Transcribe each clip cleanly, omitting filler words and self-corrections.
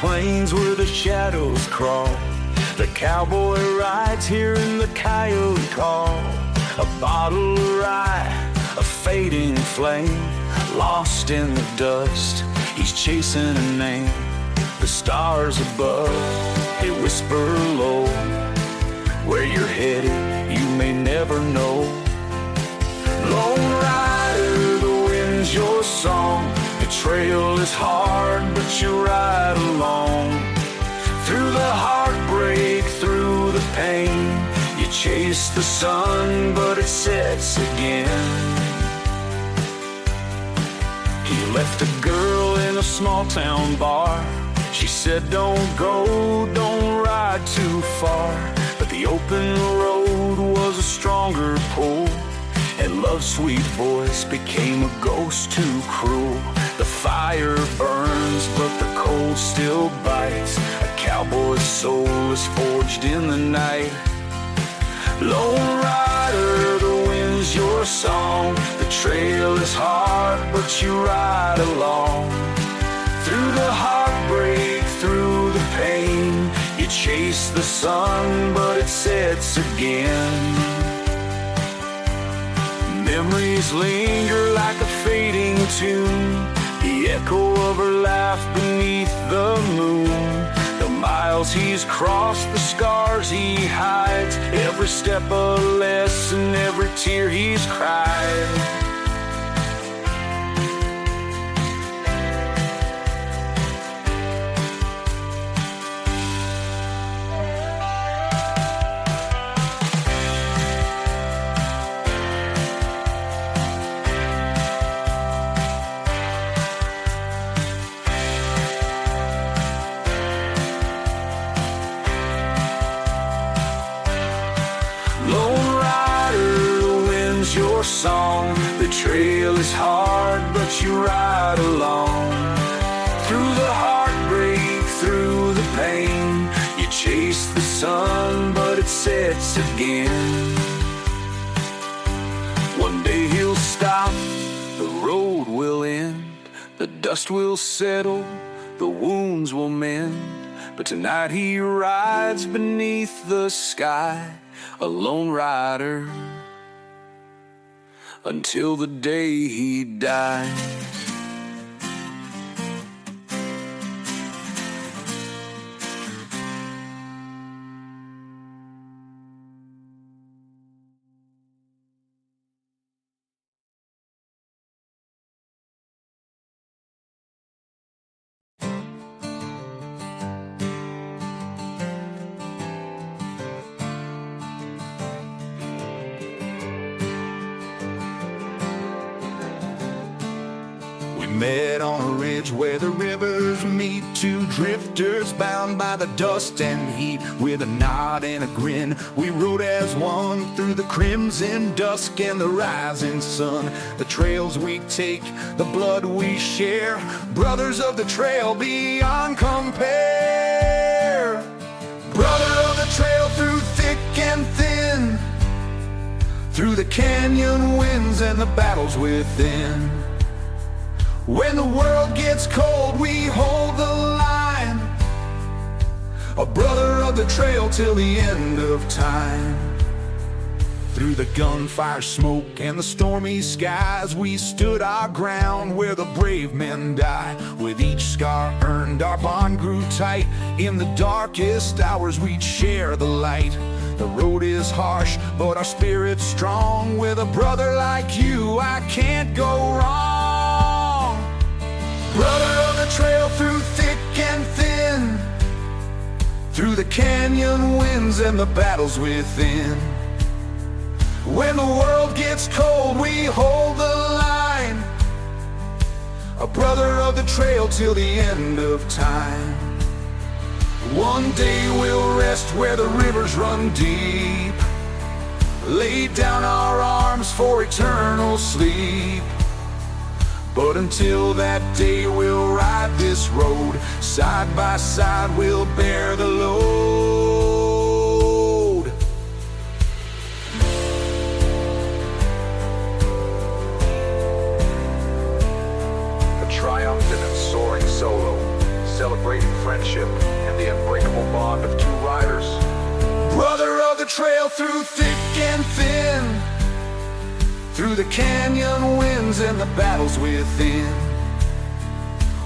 plains where the shadows crawl. The cowboy rides hearing the coyote call. A bottle of rye, a fading flame, lost in the dust, he's chasing a name. The stars above, they whisper low, where you're headed, you may never know. Lone rider, the wind's your song. The trail is hard, but you ride along. Through the heartbreak, through the pain, you chase the sun, but it sets again. He left a girl in a small town bar. She said, don't go, don't ride too far. But the open road was a stronger pull, and love's sweet voice became a ghost too cruel. The fire burns, but the cold still bites. A cowboy's soul is forged in the night. Lone rider, the wind's your song. The trail is hard, but you ride along. Through the heartbreak, through the pain, you chase the sun, but it sets again. Memories linger like a fading tune, the echo of her laugh beneath the moon. The miles he's crossed, the scars he hides, every step a lesson, every tear he's cried. Your song, the trail is hard, but you ride along. Through the heartbreak, through the pain, you chase the sun, but it sets again. One day he'll stop, the road will end, the dust will settle, the wounds will mend. But tonight he rides beneath the sky, a lone rider, until the day he dies. Met on a ridge where the rivers meet, two drifters bound by the dust and heat. With a nod and a grin, we rode as one through the crimson dusk and the rising sun. The trails we take, the blood we share, brothers of the trail beyond compare. Brother of the trail through thick and thin, through the canyon winds and the battles within. When the world gets cold, we hold the line, a brother of the trail till the end of time. Through the gunfire smoke and the stormy skies, we stood our ground where the brave men die. With each scar earned, our bond grew tight. In the darkest hours, we'd share the light. The road is harsh, but our spirit's strong. With a brother like you, I can't go wrong. Brother of the trail through thick and thin, through the canyon winds and the battles within. When the world gets cold, we hold the line, a brother of the trail till the end of time. One day we'll rest where the rivers run deep, lay down our arms for eternal sleep. But until that day we'll ride this road, side by side we'll bear the load. A triumphant and soaring solo, celebrating friendship trail through thick and thin, through the canyon winds and the battles within.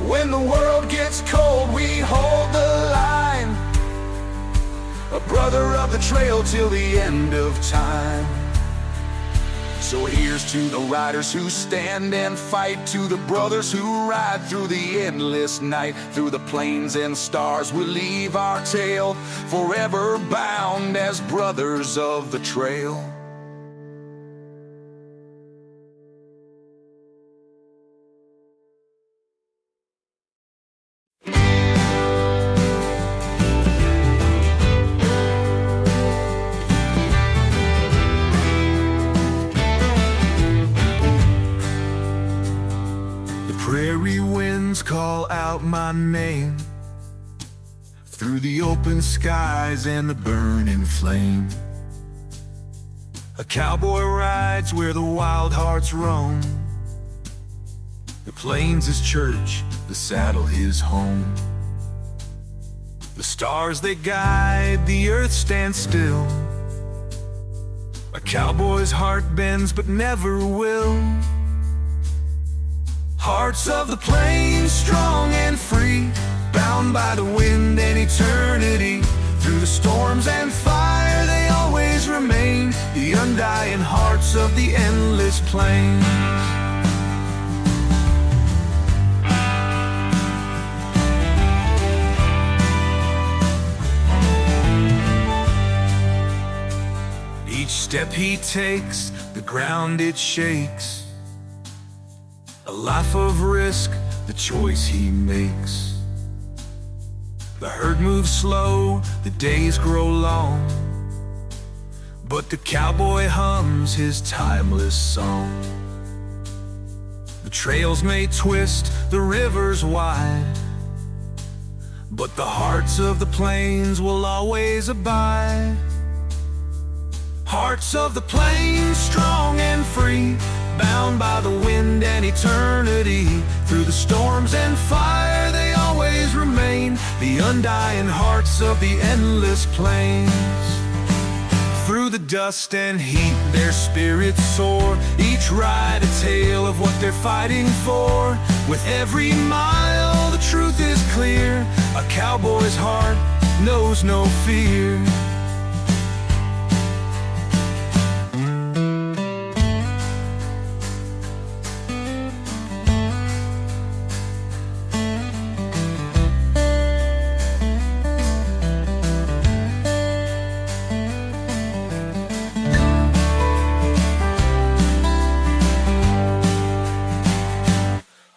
When the world gets cold, we hold the line, a brother of the trail till the end of time. So here's to the riders who stand and fight, to the brothers who ride through the endless night. Through the plains and stars we'll leave our tale, forever bound as brothers of the trail. Prairie winds call out my name through the open skies and the burning flame. A cowboy rides where the wild hearts roam. The plains his church, the saddle his home. The stars they guide, the earth stands still. A cowboy's heart bends but never will. Hearts of the plains, strong and free, bound by the wind and eternity. Through the storms and fire they always remain, the undying hearts of the endless plain. Each step he takes, the ground it shakes. A life of risk, the choice he makes. The herd moves slow, the days grow long, but the cowboy hums his timeless song. The trails may twist, the rivers wide, but the hearts of the plains will always abide. Hearts of the plains, strong and free, bound by the wind and eternity. Through the storms and fire they always remain, the undying hearts of the endless plains. Through the dust and heat their spirits soar, each ride a tale of what they're fighting for. With every mile the truth is clear, a cowboy's heart knows no fear.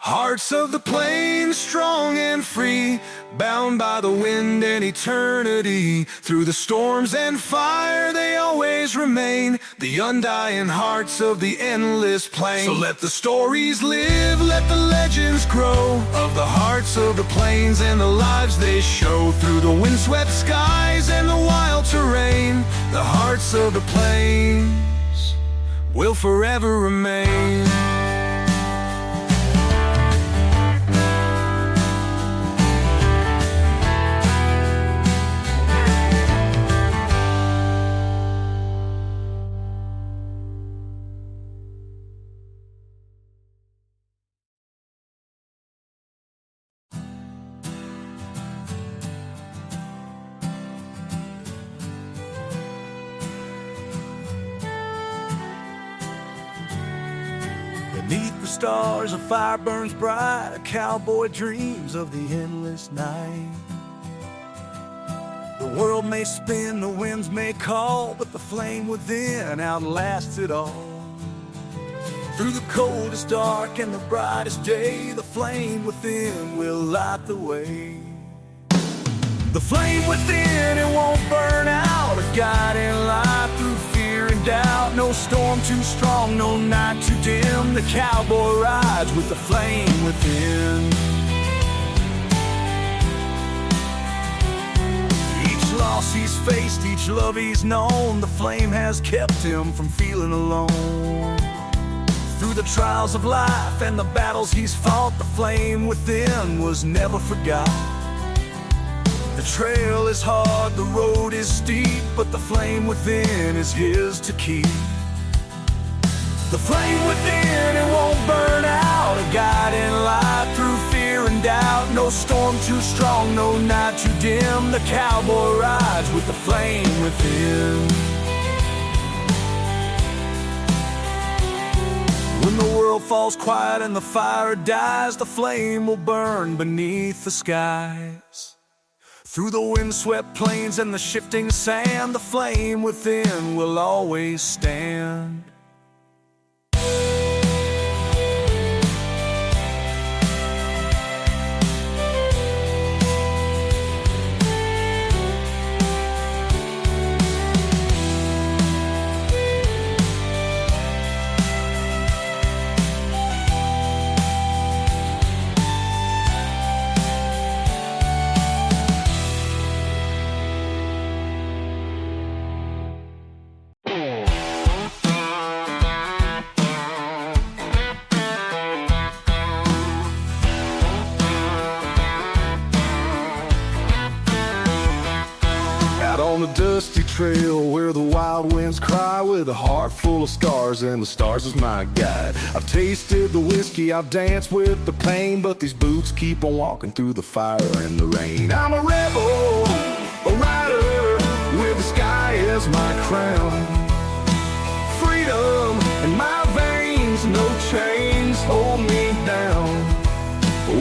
Hearts of the plains, strong and free, bound by the wind and eternity. Through the storms and fire they always remain, the undying hearts of the endless plain. So let the stories live, let the legends grow, of the hearts of the plains and the lives they show. Through the windswept skies and the wild terrain, the hearts of the plains will forever remain. Beneath the stars, a fire burns bright, a cowboy dreams of the endless night. The world may spin, the winds may call, but the flame within outlasts it all. Through the coldest dark and the brightest day, the flame within will light the way. The flame within, it won't burn out, a guiding light through fear and doubt. No storm too strong, no night too dim, the cowboy rides with the flame within. Each loss he's faced, each love he's known, the flame has kept him from feeling alone. Through the trials of life and the battles he's fought, the flame within was never forgot. The trail is hard, the road is steep, but the flame within is his to keep. The flame within, it won't burn out, a guiding light through fear and doubt. No storm too strong, no night too dim. The cowboy rides with the flame within. When the world falls quiet and the fire dies, the flame will burn beneath the skies. Through the windswept plains and the shifting sand, the flame within will always stand. On the dusty trail where the wild winds cry, with a heart full of scars and the stars as my guide. I've tasted the whiskey, I've danced with the pain, but these boots keep on walking through the fire and the rain. I'm a rebel, a rider, with the sky as my crown. Freedom in my veins, no chains hold me down.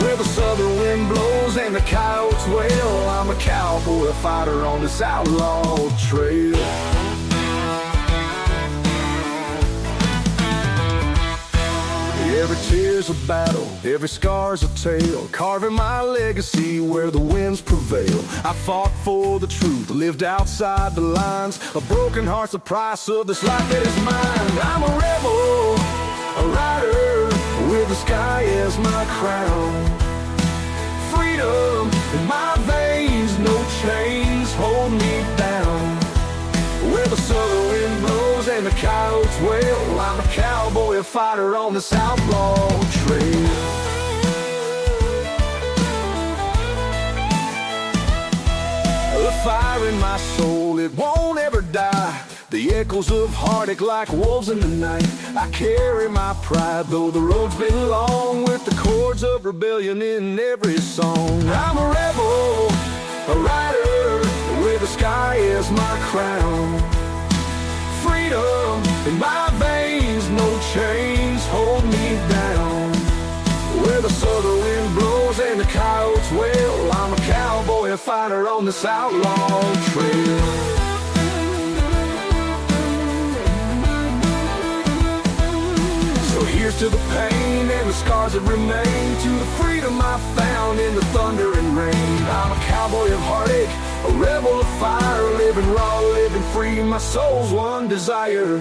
Where the southern wind blows and the coyotes wail, I'm a cowboy, a fighter on this outlaw trail. Every tear's a battle, every scar's a tale, carving my legacy where the winds prevail. I fought for the truth, lived outside the lines. A broken heart's the price of this life that is mine. I'm a rebel, a rider, with the sky as my crown. Freedom in my veins, no chains hold me down. Where the southern wind blows and the coyotes wail, I'm a cowboy, a fighter on this outlaw trail. The fire in my soul, it won't ever die. The echoes of heartache like wolves in the night. I carry my pride, though the road's been long, with the chords of rebellion in every song. I'm a rebel, a rider, with the sky as my crown. Freedom in my veins, no chains hold me down. Where the southern wind blows and the coyotes wail, I'm a cowboy, a fighter on this outlaw trail. Here's to the pain and the scars that remain, to the freedom I found in the thunder and rain. I'm a cowboy of heartache, a rebel of fire, living raw, living free, my soul's one desire.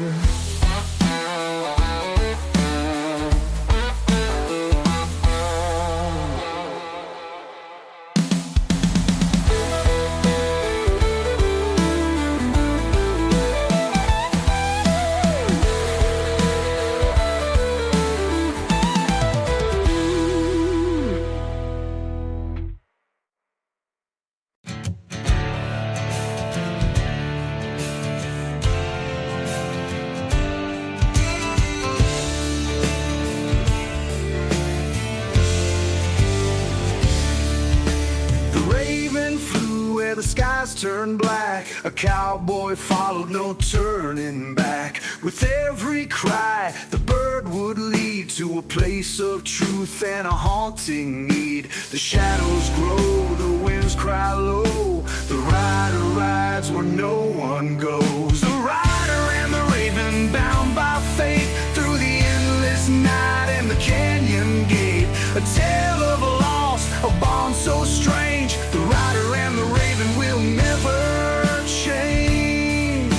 The skies turned black, a cowboy followed, no turning back. With every cry, the bird would lead to a place of truth and a haunting need. The shadows grow, the winds cry low, the rider rides where no one goes. The rider and the raven, bound by fate, through the endless night and the canyon gate. A tale of a loss, a bond so strange, the rider and the raven will never change.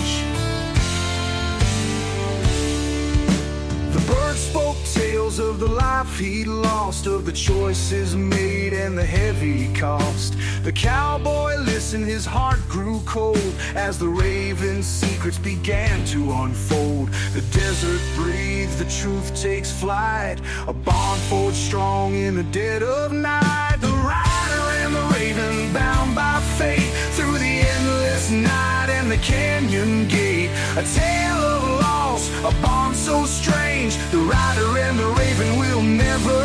The bird spoke tales of the life he'd lost, of the choices made and the heavy cost. The cowboy listened, his heart grew cold, as the raven's secrets began to unfold. The desert breathes, the truth takes flight, a bond forged strong in the dead of night. The rider and the raven, bound by fate through the endless night and the canyon gate. A tale of loss, a bond so strange. The rider and the raven will never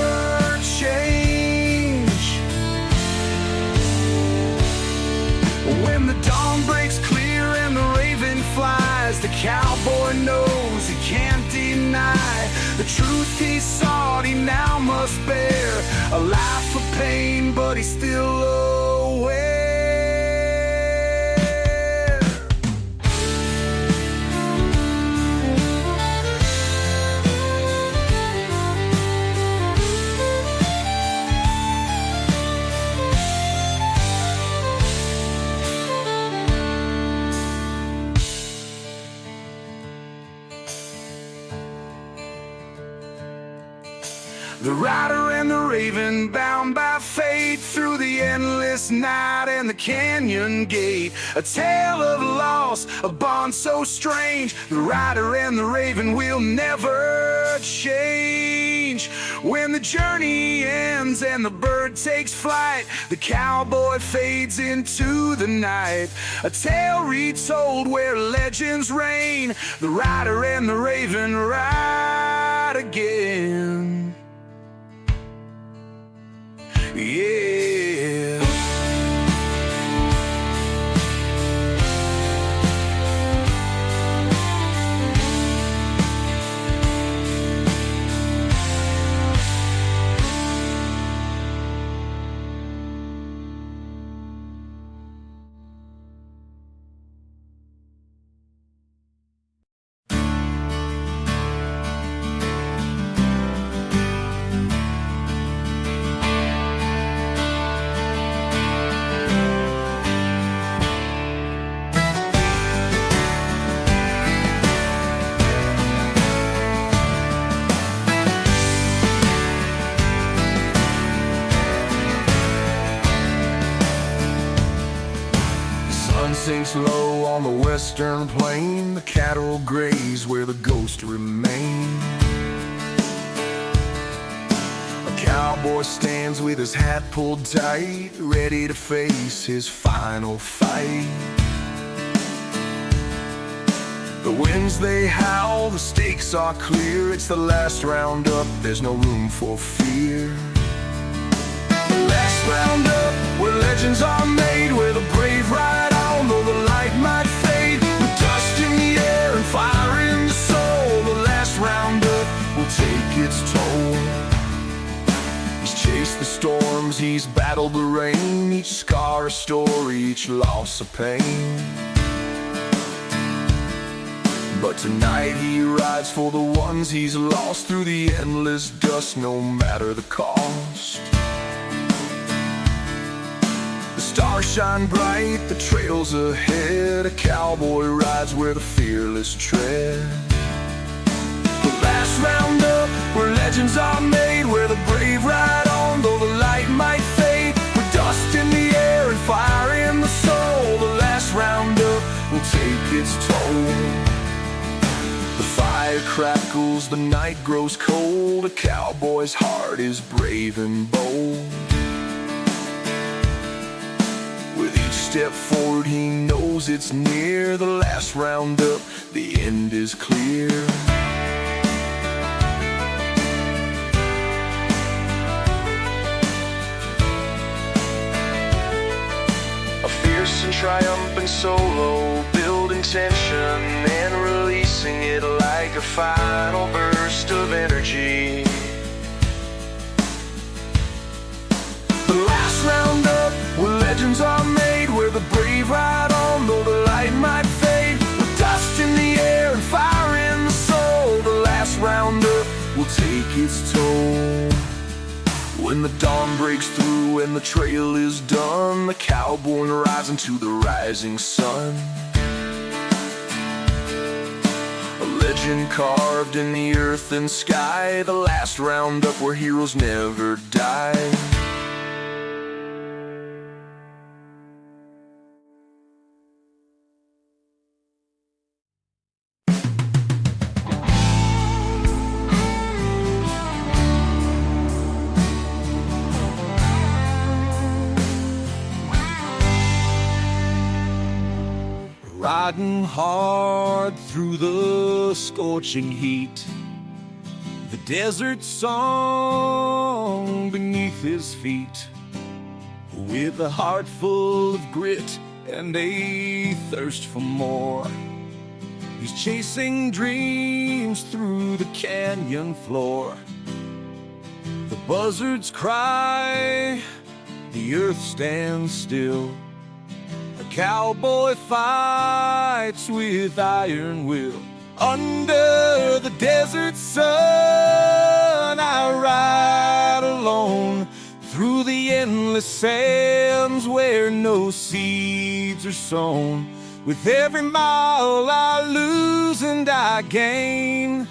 change. When the dawn breaks clear and the raven flies, the cowboy knows he can't deny the truth he sought, he now must bear. A life of pain, but he's still aware. The rider and the raven, bound by fate through the endless night and the canyon gate. A tale of loss, a bond so strange. The rider and the raven will never change. When the journey ends and the bird takes flight, the cowboy fades into the night. A tale retold where legends reign. The rider and the raven ride again. Yeah. Sinks low on the western plain, the cattle graze where the ghosts remain. A cowboy stands with his hat pulled tight, ready to face his final fight. The winds they howl, the stakes are clear. It's the last roundup, there's no room for fear. The last roundup, where legends are made, where the brave ride on, though the light might fade. With dust in the air and fire in the soul, the last roundup will take its toll. He's chased the storms, he's battled the rain, each scar a story, each loss a pain. But tonight he rides for the ones he's lost, through the endless dust, no matter the cost. Stars shine bright, the trails ahead. A cowboy rides where the fearless tread. The last roundup, where legends are made, where the brave ride on, though the light might fade. With dust in the air and fire in the soul, the last roundup will take its toll. The fire crackles, the night grows cold. A cowboy's heart is brave and bold. With each step forward he knows it's near. The last roundup, the end is clear. A fierce and triumphant solo, building tension and releasing it like a final burst of energy. The last roundup, where legends are made, where the brave ride on, though the light might fade. With dust in the air and fire in the soul, the last roundup will take its toll. When the dawn breaks through and the trail is done, the cowboy rides into the rising sun. A legend carved in the earth and sky, the last roundup where heroes never die. riding hard through the scorching heat. The desert song beneath his feet, with a heart full of grit and a thirst for more. He's chasing dreams through the canyon floor. The buzzards cry, the earth stands still. A cowboy fights with iron will. Under the desert sun, I ride alone through the endless sands where no seeds are sown. With every mile I lose and I gain.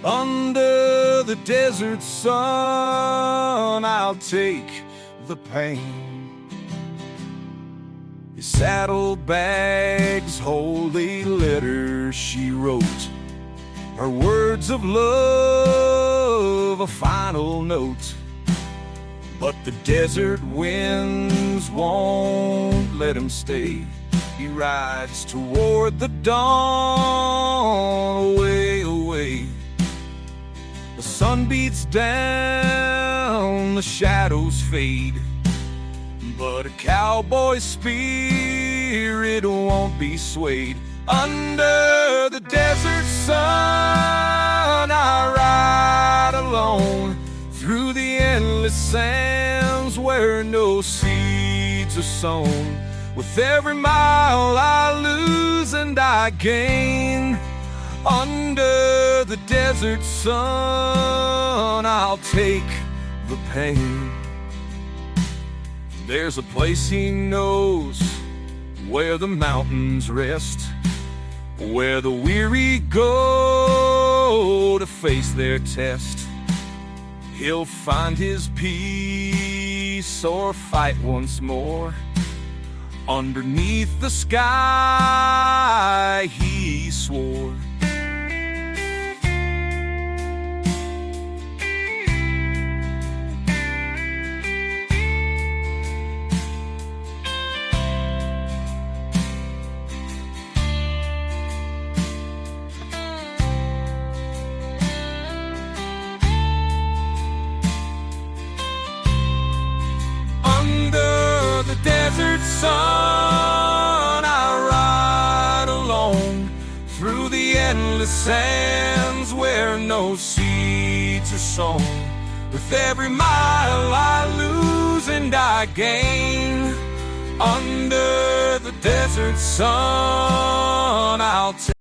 Under the desert sun, I'll take the pain. His saddlebags hold a letter she wrote, her words of love, a final note. But the desert winds won't let him stay. He rides toward the dawn, away, away. The sun beats down, the shadows fade, but a cowboy's spirit won't be swayed. Under the desert sun, I ride alone through the endless sands where no seeds are sown. With every mile I lose and I gain. Under the desert sun, I'll take the pain. There's a place he knows where the mountains rest, where the weary go to face their test. He'll find his peace or fight once more. Underneath the sky, he swore. Under the desert sun, I ride alone through the endless sands where no seeds are sown. With every mile I lose and I gain. Under the desert sun, I'll take.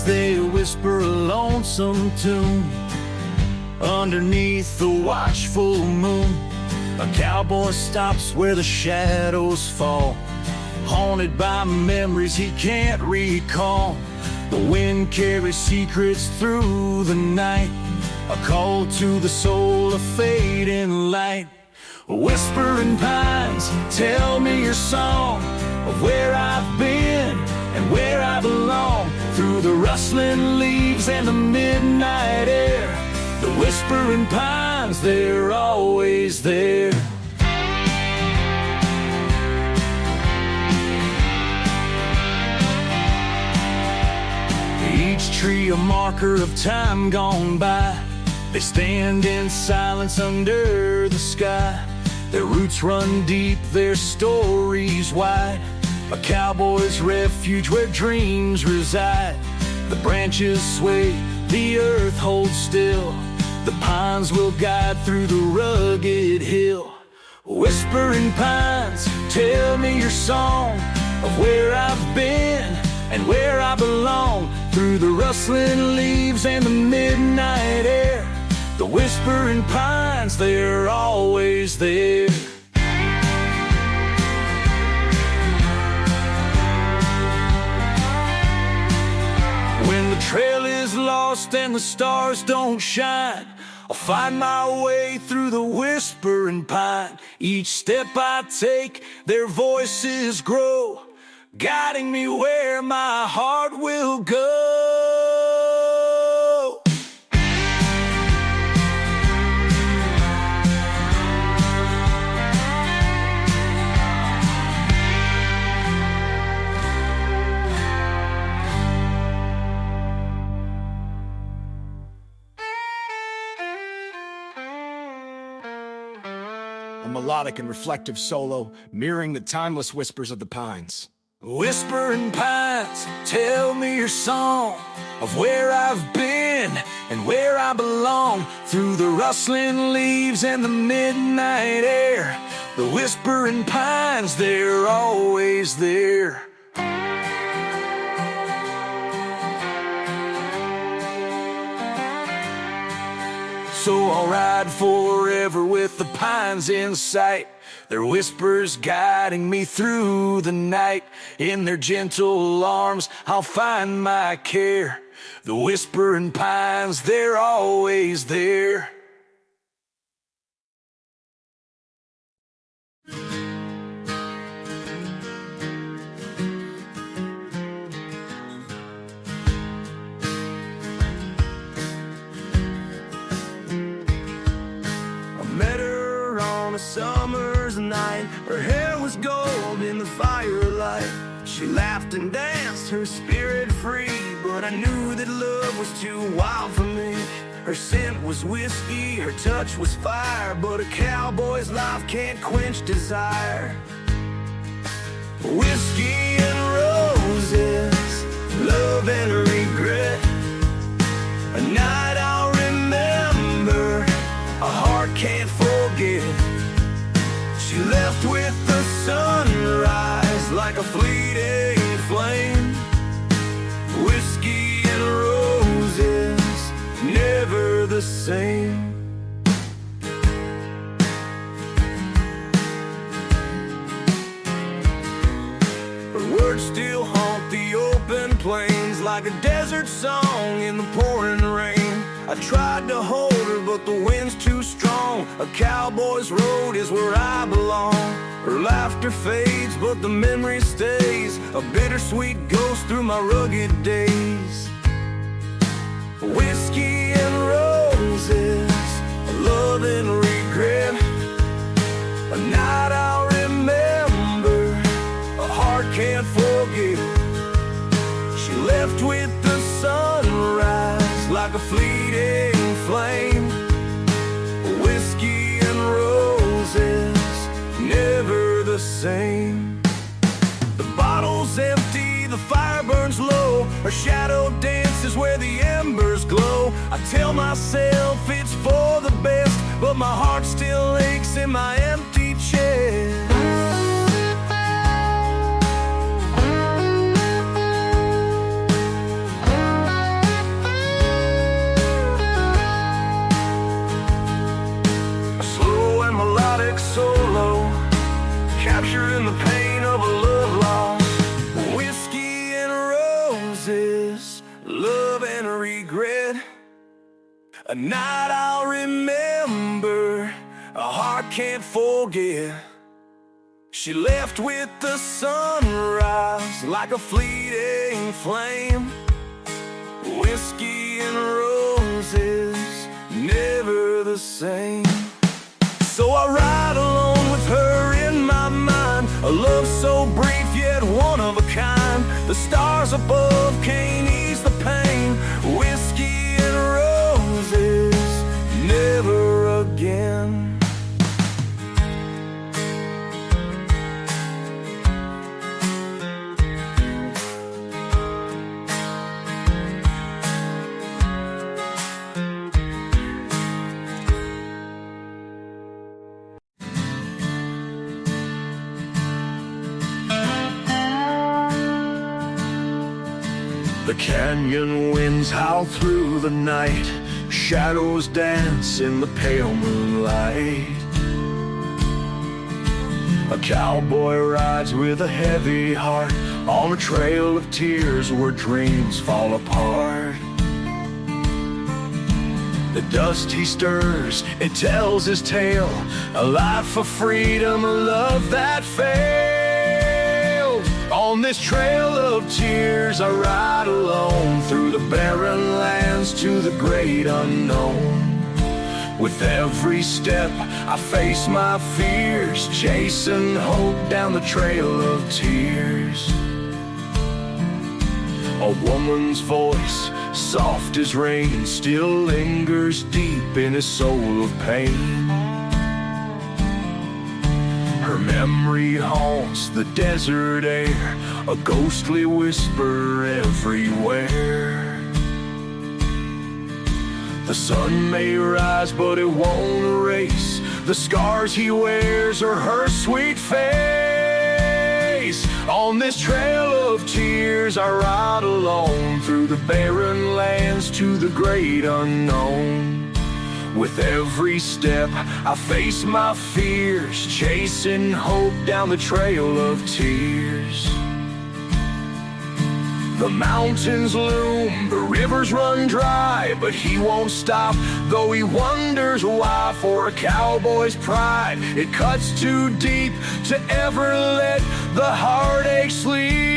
They whisper a lonesome tune underneath the watchful moon. A cowboy stops where the shadows fall, haunted by memories he can't recall. The wind carries secrets through the night, a call to the soul, a fading light. Whispering pines, tell me your song of where I've been and where I belong. Through the rustling leaves and the midnight air, the whispering pines, they're always there. Each tree a marker of time gone by. They stand in silence under the sky. Their roots run deep, their stories wide. A cowboy's refuge where dreams reside. The branches sway, the earth holds still. The pines will guide through the rugged hill. Whispering pines, tell me your song of where I've been and where I belong. Through the rustling leaves and the midnight air, the whispering pines, they're always there. When the trail is lost and the stars don't shine, I'll find my way through the whispering pine. Each step I take, their voices grow, guiding me where my heart will go. A melodic and reflective solo, mirroring the timeless whispers of the pines. Whispering pines, tell me your song of where I've been and where I belong. Through the rustling leaves and the midnight air, the whispering pines, they're always there. So I'll ride forever with the pines in sight, their whispers guiding me through the night. In their gentle arms I'll find my care. The whispering pines, they're always there. On a summer's night, her hair was gold in the firelight. She laughed and danced, her spirit free, but I knew that love was too wild for me. Her scent was whiskey, her touch was fire, but a cowboy's life can't quench desire. Whiskey and roses, love and regret, a night I'll remember, a heart can't forget. She left with the sunrise like a fleeting flame. Whiskey and roses, never the same. Her words still haunt the open plains like a desert song in the pouring rain. I tried to hold her, but the wind's too strong. A cowboy's road is where I belong. Her laughter fades, but the memory stays, a bittersweet ghost through my rugged days. Whiskey and roses, love and regret, a night I'll remember, a heart can't forget. She left with the sunrise like a fleeting flame. Whiskey and roses, never the same. The bottle's empty, the fire burns low, her shadow dances where the embers glow. I tell myself it's for the best, but my heart still aches in my empty chest. Solo, capturing the pain of a love lost. Whiskey and roses, love and regret, a night I'll remember, a heart can't forget. She left with the sunrise like a fleeting flame. Whiskey and roses, never the same. So I ride alone with her in my mind, a love so brief yet one of a kind. The stars above can't ease the pain. Whiskey and roses, never again. The canyon winds howl through the night, shadows dance in the pale moonlight. A cowboy rides with a heavy heart on a trail of tears where dreams fall apart. The dust he stirs, it tells his tale, a life for freedom, a love that failed. On this trail of tears, tears, I ride alone through the barren lands to the great unknown. With every step, I face my fears, chasing hope down the trail of tears. A woman's voice, soft as rain, still lingers deep in his soul of pain. Her memory haunts the desert air, a ghostly whisper everywhere. The sun may rise, but it won't erase the scars he wears or her sweet face. On this trail of tears, I ride alone through the barren lands to the great unknown. With every step, I face my fears, chasing hope down the trail of tears. The mountains loom, the rivers run dry, but he won't stop, though he wonders why. For a cowboy's pride, it cuts too deep to ever let the heartache sleep.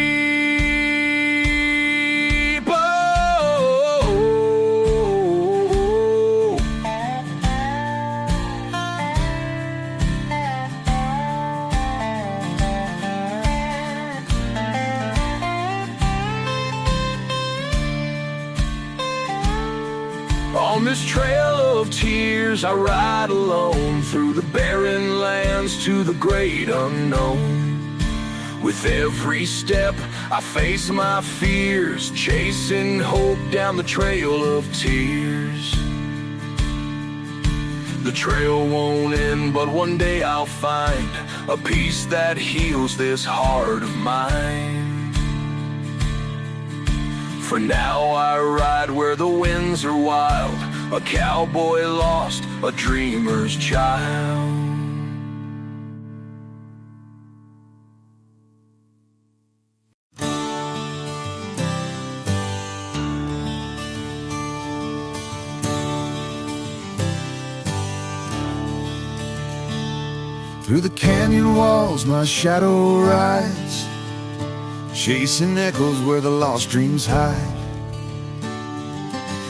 On this trail of tears, I ride alone through the barren lands to the great unknown. With every step, I face my fears, chasing hope down the trail of tears. The trail won't end, but one day I'll find a peace that heals this heart of mine. For now I ride where the winds are wild, a cowboy lost, a dreamer's child. Through the canyon walls my shadow rides, chasing echoes where the lost dreams hide.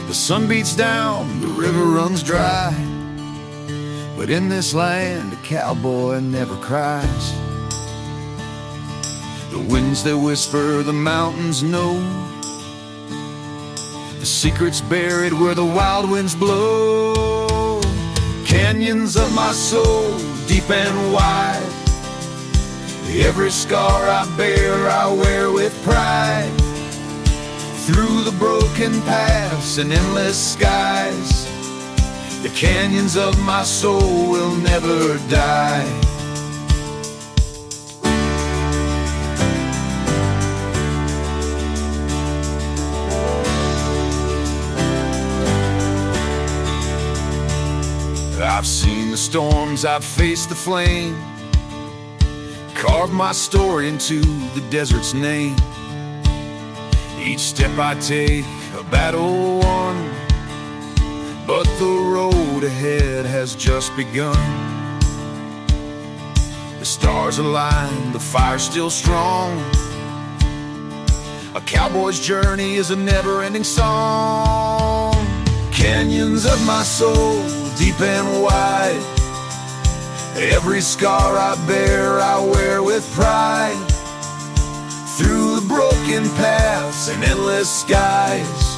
The sun beats down, the river runs dry, but in this land a cowboy never cries. The winds that whisper, the mountains know, the secret's buried where the wild winds blow. Canyons of my soul, deep and wide, every scar I bear I wear with pride. Through the broken paths and endless skies, the canyons of my soul will never die. I've seen the storms, I've faced the flame, carved my story into the desert's name. Each step I take, a battle won, but the road ahead has just begun. The stars align, the fire's still strong. A cowboy's journey is a never-ending song. Canyons of my soul, deep and wide, every scar I bear I wear with pride. Through the broken paths and endless skies,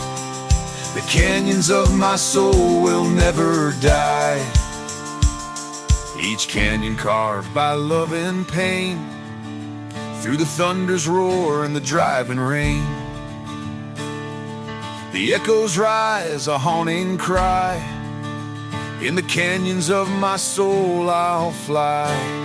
the canyons of my soul will never die. Each canyon carved by love and pain, through the thunder's roar and the driving rain. The echoes rise, a haunting cry. In the canyons of my soul I'll fly.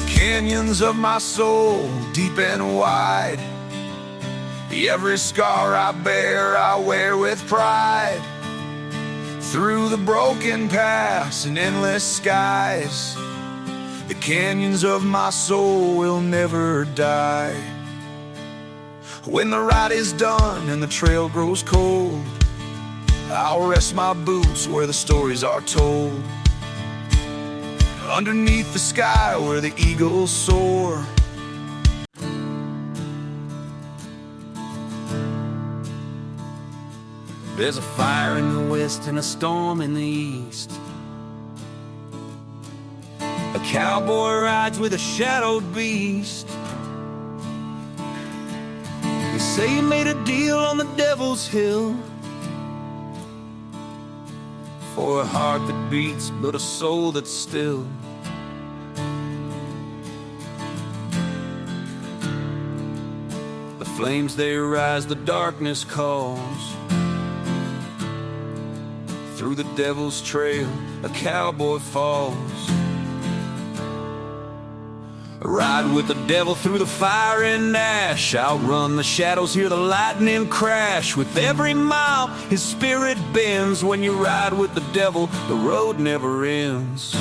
Canyons of my soul, deep and wide, Every scar I bear, I wear with pride. Through the broken paths and endless skies, the canyons of my soul will never die. When the ride is done and the trail grows cold, I'll rest my boots where the stories are told. Underneath the sky where the eagles soar. There's a fire in the west and a storm in the east. A cowboy rides with a shadowed beast. They say he made a deal on the devil's hill, for a heart that beats but a soul that's still. The flames they rise, the darkness calls. Through the devil's trail, a cowboy falls. Ride with the devil through the fire and ash. Outrun the shadows, hear the lightning crash. With every mile, his spirit bends. When you ride with the devil, the road never ends.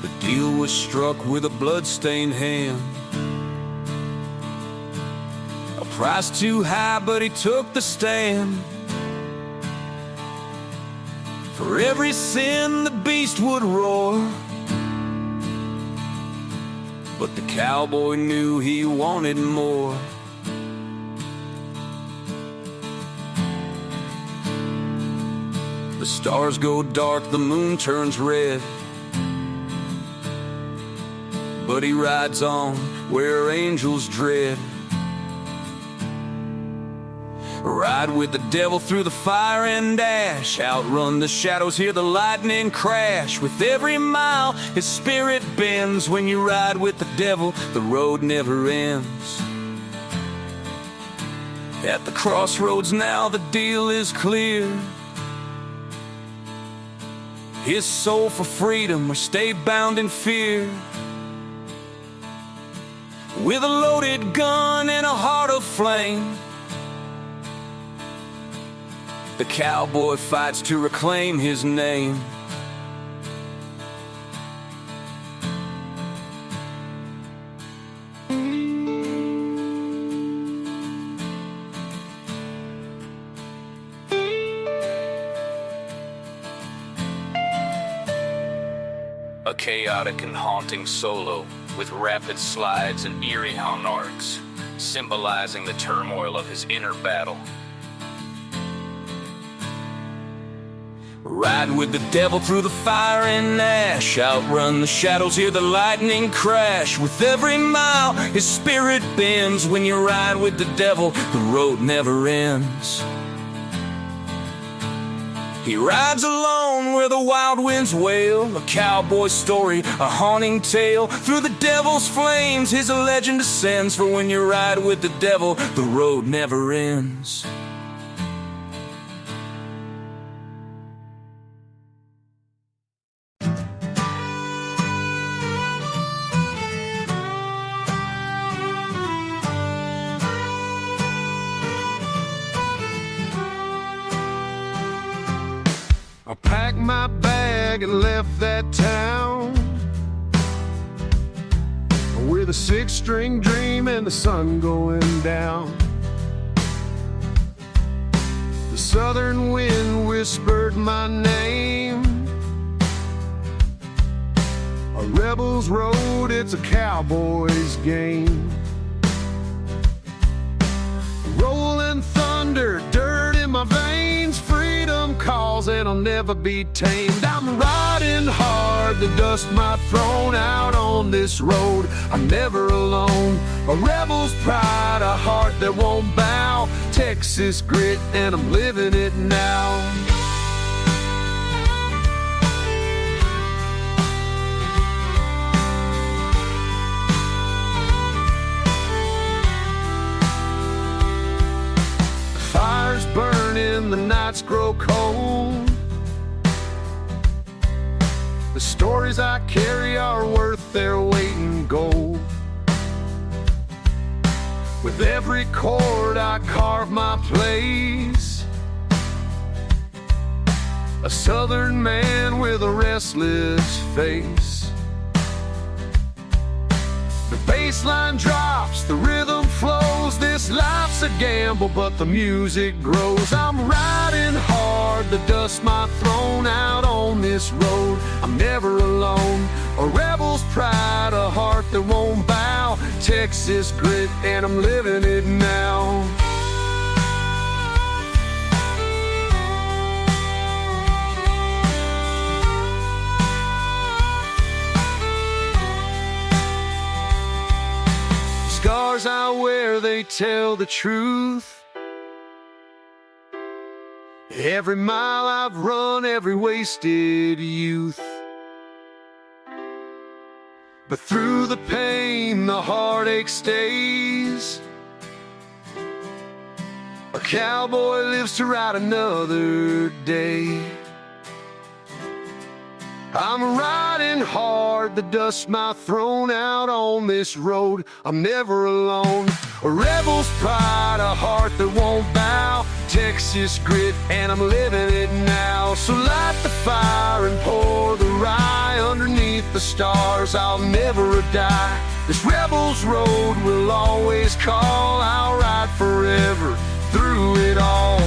The deal was struck with a blood-stained hand. A price too high, but he took the stand. For every sin the beast would roar, but the cowboy knew he wanted more. The stars go dark, the moon turns red, but he rides on where angels dread. Ride with the devil through the fire and ash. Outrun the shadows, hear the lightning crash. With every mile, his spirit bends. When you ride with the devil, the road never ends. At the crossroads now, the deal is clear. His soul for freedom or stay bound in fear. With a loaded gun and a heart of flame, the cowboy fights to reclaim his name. A chaotic and haunting solo with rapid slides and eerie hung arcs, symbolizing the turmoil of his inner battle. Ride with the devil through the fire and ash. Outrun the shadows, hear the lightning crash. With every mile, his spirit bends. When you ride with the devil, the road never ends. He rides alone where the wild winds wail. A cowboy story, a haunting tale. Through the devil's flames, his legend ascends. For when you ride with the devil, the road never ends. I packed my bag and left that town with a six-string dream and the sun going down. The southern wind whispered my name. A rebel's road, it's a cowboy's game. Rolling thunder, dirt in my veins, freedom calls and I'll never be tamed. I'm riding hard, the dust might thrown out on this road. I'm never alone, a rebel's pride, a heart that won't bow. Texas grit and I'm living it now. Fires burning, the nights grow cold. The stories I carry are worth their weight in gold. With every chord I carve my place, a southern man with a restless face. The bass line drops, the rhythm flows. This life's a gamble, but the music grows. I'm riding hard, the dust my throne out on this road. I'm never alone. A rebel's pride, a heart that won't bow. Texas grit, and I'm living it now. Scars I wear, they tell the truth. Every mile I've run, every wasted youth. But through the pain, the heartache stays. A cowboy lives to ride another day. I'm riding hard, the dust my throne out on this road. I'm never alone. A rebel's pride, a heart that won't bow. Texas grit, and I'm living it now. So light the fire and pour the rye. Underneath the stars, I'll never die. This rebel's road will always call. I'll ride forever through it all.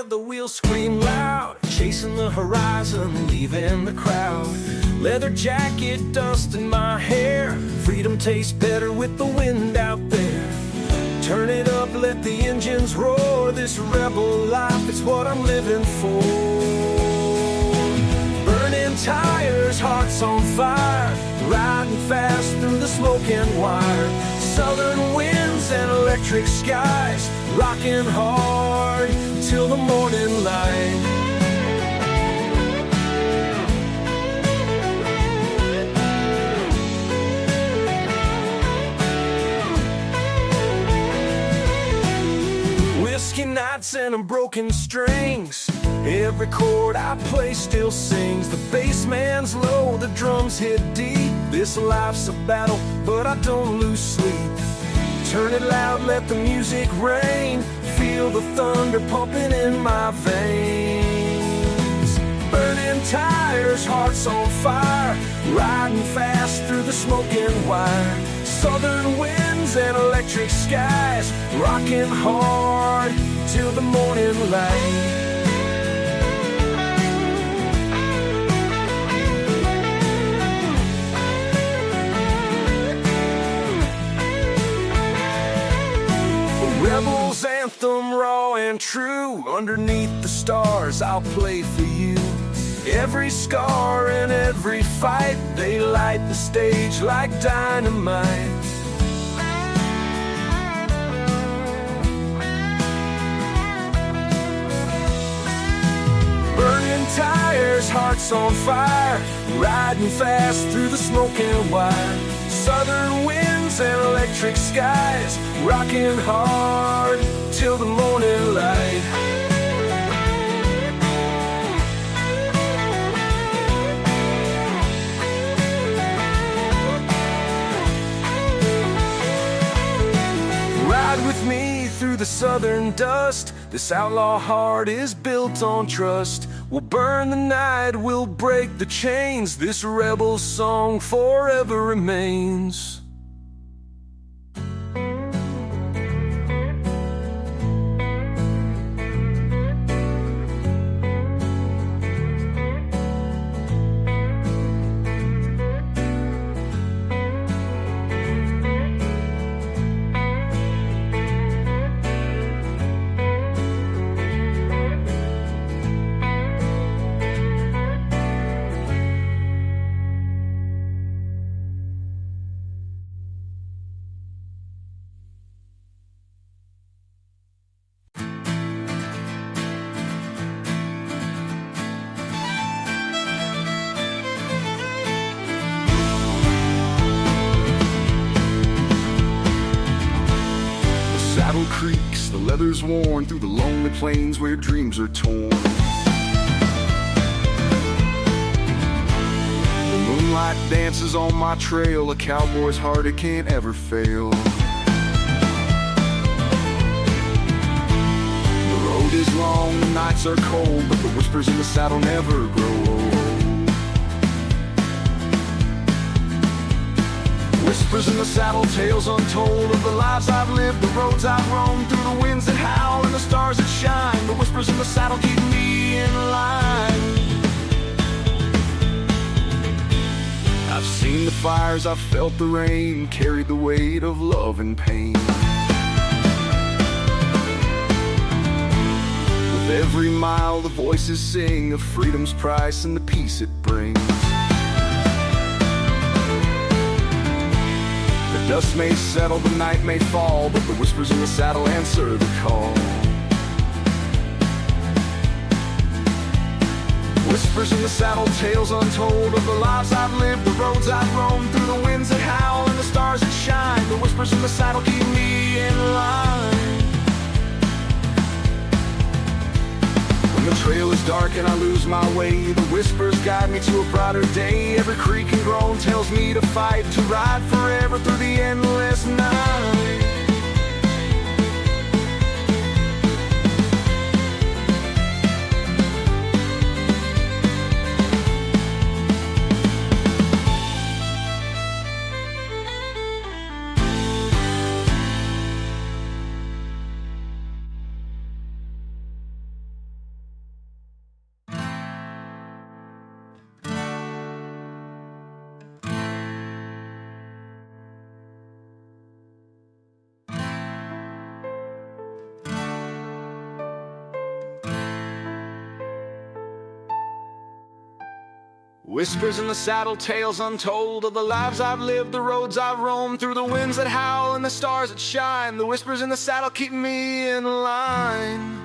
The wheels scream loud, chasing the horizon, leaving the crowd. Leather jacket, dust in my hair. Freedom tastes better with the wind out there. Turn it up, let the engines roar. This rebel life, it's what I'm living for. Burning tires, hearts on fire. Riding fast through the smoke and wire. Southern winds and electric skies. Rocking hard till the morning light. Whiskey nights and broken strings. Every chord I play still sings. The bass man's low, the drums hit deep. This life's a battle, but I don't lose sleep. Turn it loud, let the music rain. Feel the thunder pumping in my veins. Burning tires, hearts on fire. Riding fast through the smoke and wire. Southern winds and electric skies. Rocking hard till the morning light. Rebel's anthem, raw and true. Underneath the stars, I'll play for you. Every scar and every fight, they light the stage like dynamite. Burning tires, hearts on fire. Riding fast through the smoke and wire. Southern winds and electric skies. Rocking hard till the morning light. Ride with me through the southern dust. This outlaw heart is built on trust. We'll burn the night, we'll break the chains. This rebel song forever remains. creaks, the leather's worn through the lonely plains where dreams are torn. The moonlight dances on my trail, a cowboy's heart it can't ever fail. The road is long, the nights are cold, but the whispers in the saddle never grow old. Whispers in the saddle, tales untold of the lives I've lived, the roads I've roamed, through the winds that howl and the stars that shine. The whispers in the saddle keep me in line. I've seen the fires, I've felt the rain, carried the weight of love and pain. With every mile the voices sing of freedom's price and the peace it brings. The dust may settle, the night may fall, but the whispers in the saddle answer the call. Whispers in the saddle, tales untold of the lives I've lived, the roads I've roamed, through the winds that howl and the stars that shine. The whispers in the saddle keep me in line. When the trail is dark and I lose my way, the whispers guide me to a brighter day. Every creak and groan tells me to fight, to ride forever through the endless night. Whispers in the saddle, tales untold of the lives I've lived, the roads I've roamed, through the winds that howl and the stars that shine. The whispers in the saddle keep me in line.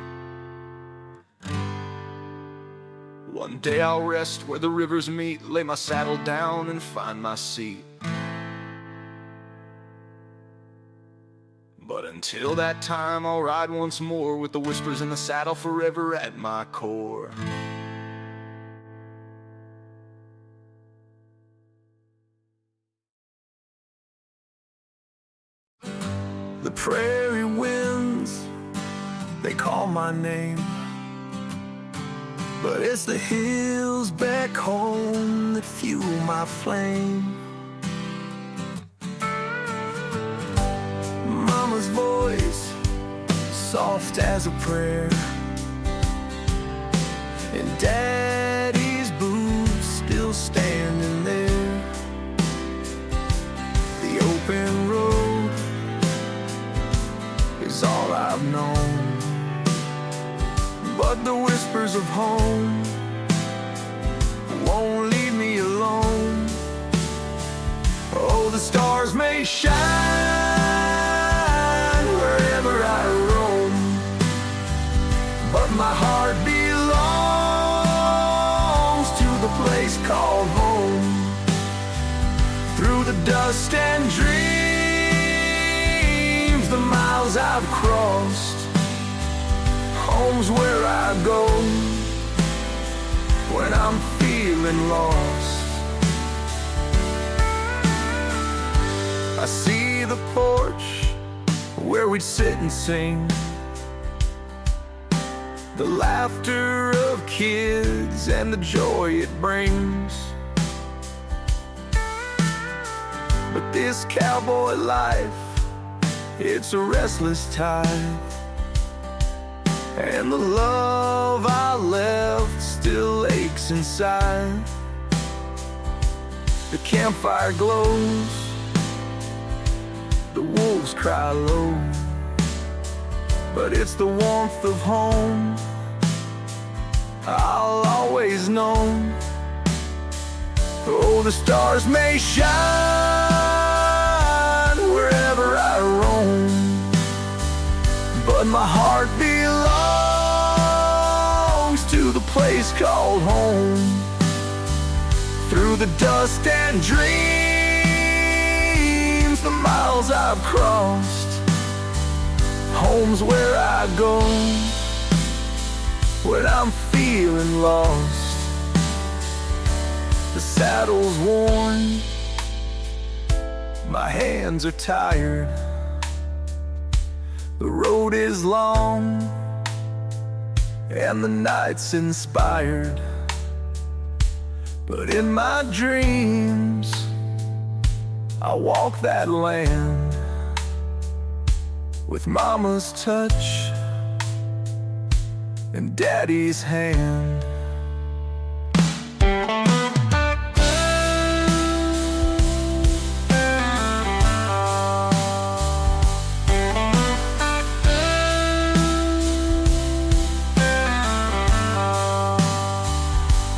One day I'll rest where the rivers meet, lay my saddle down and find my seat. But until that time I'll ride once more with the whispers in the saddle forever at my core. The prairie winds, they call my name, but it's the hills back home that fuel my flame. Mama's voice, soft as a prayer, and Daddy's boots still standing there. The open road is all I've known, but the whispers of home won't leave me alone. Oh, the stars may shine wherever I roam, but my heart belongs to the place called home. Through the dust and dreams, the miles I've crossed, home's where I go when I'm feeling lost. I see the porch where we'd sit and sing, the laughter of kids and the joy it brings. But this cowboy life, it's a restless tide, and the love I left still aches inside. The campfire glows, the wolves cry low, but it's the warmth of home I'll always know. Oh, the stars may shine wherever I roam, but my heart belongs to the place called home. Through the dust and dreams, the miles I've crossed, home's where I go when I'm feeling lost. The saddle's worn, my hands are tired. The road is long and the night's inspired. But in my dreams, I walk that land with mama's touch and daddy's hand.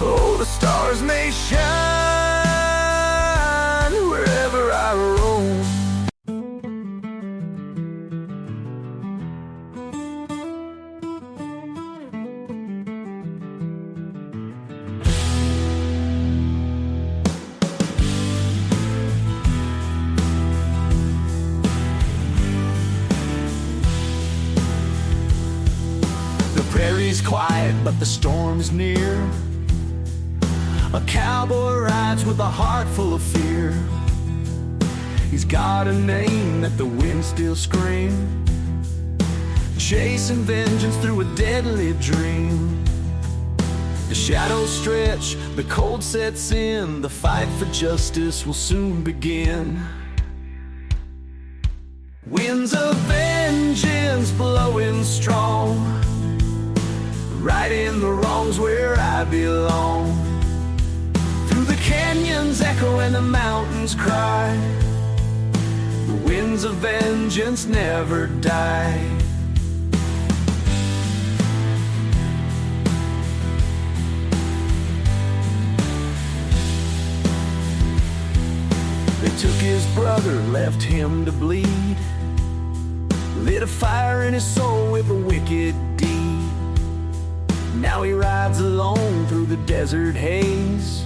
Oh, the stars may shine wherever I roam. The prairie's quiet, but the storm's near. A cowboy rides with a heart full of fear. He's got a name that the wind still screams, chasing vengeance through a deadly dream. The shadows stretch, the cold sets in. The fight for justice will soon begin. Winds of vengeance blowing strong, righting the wrongs where I belong. Through the canyons echo and the mountains cry, the winds of vengeance never die. They took his brother, left him to bleed, lit a fire in his soul with a wicked deed. Now he rides alone through the desert haze,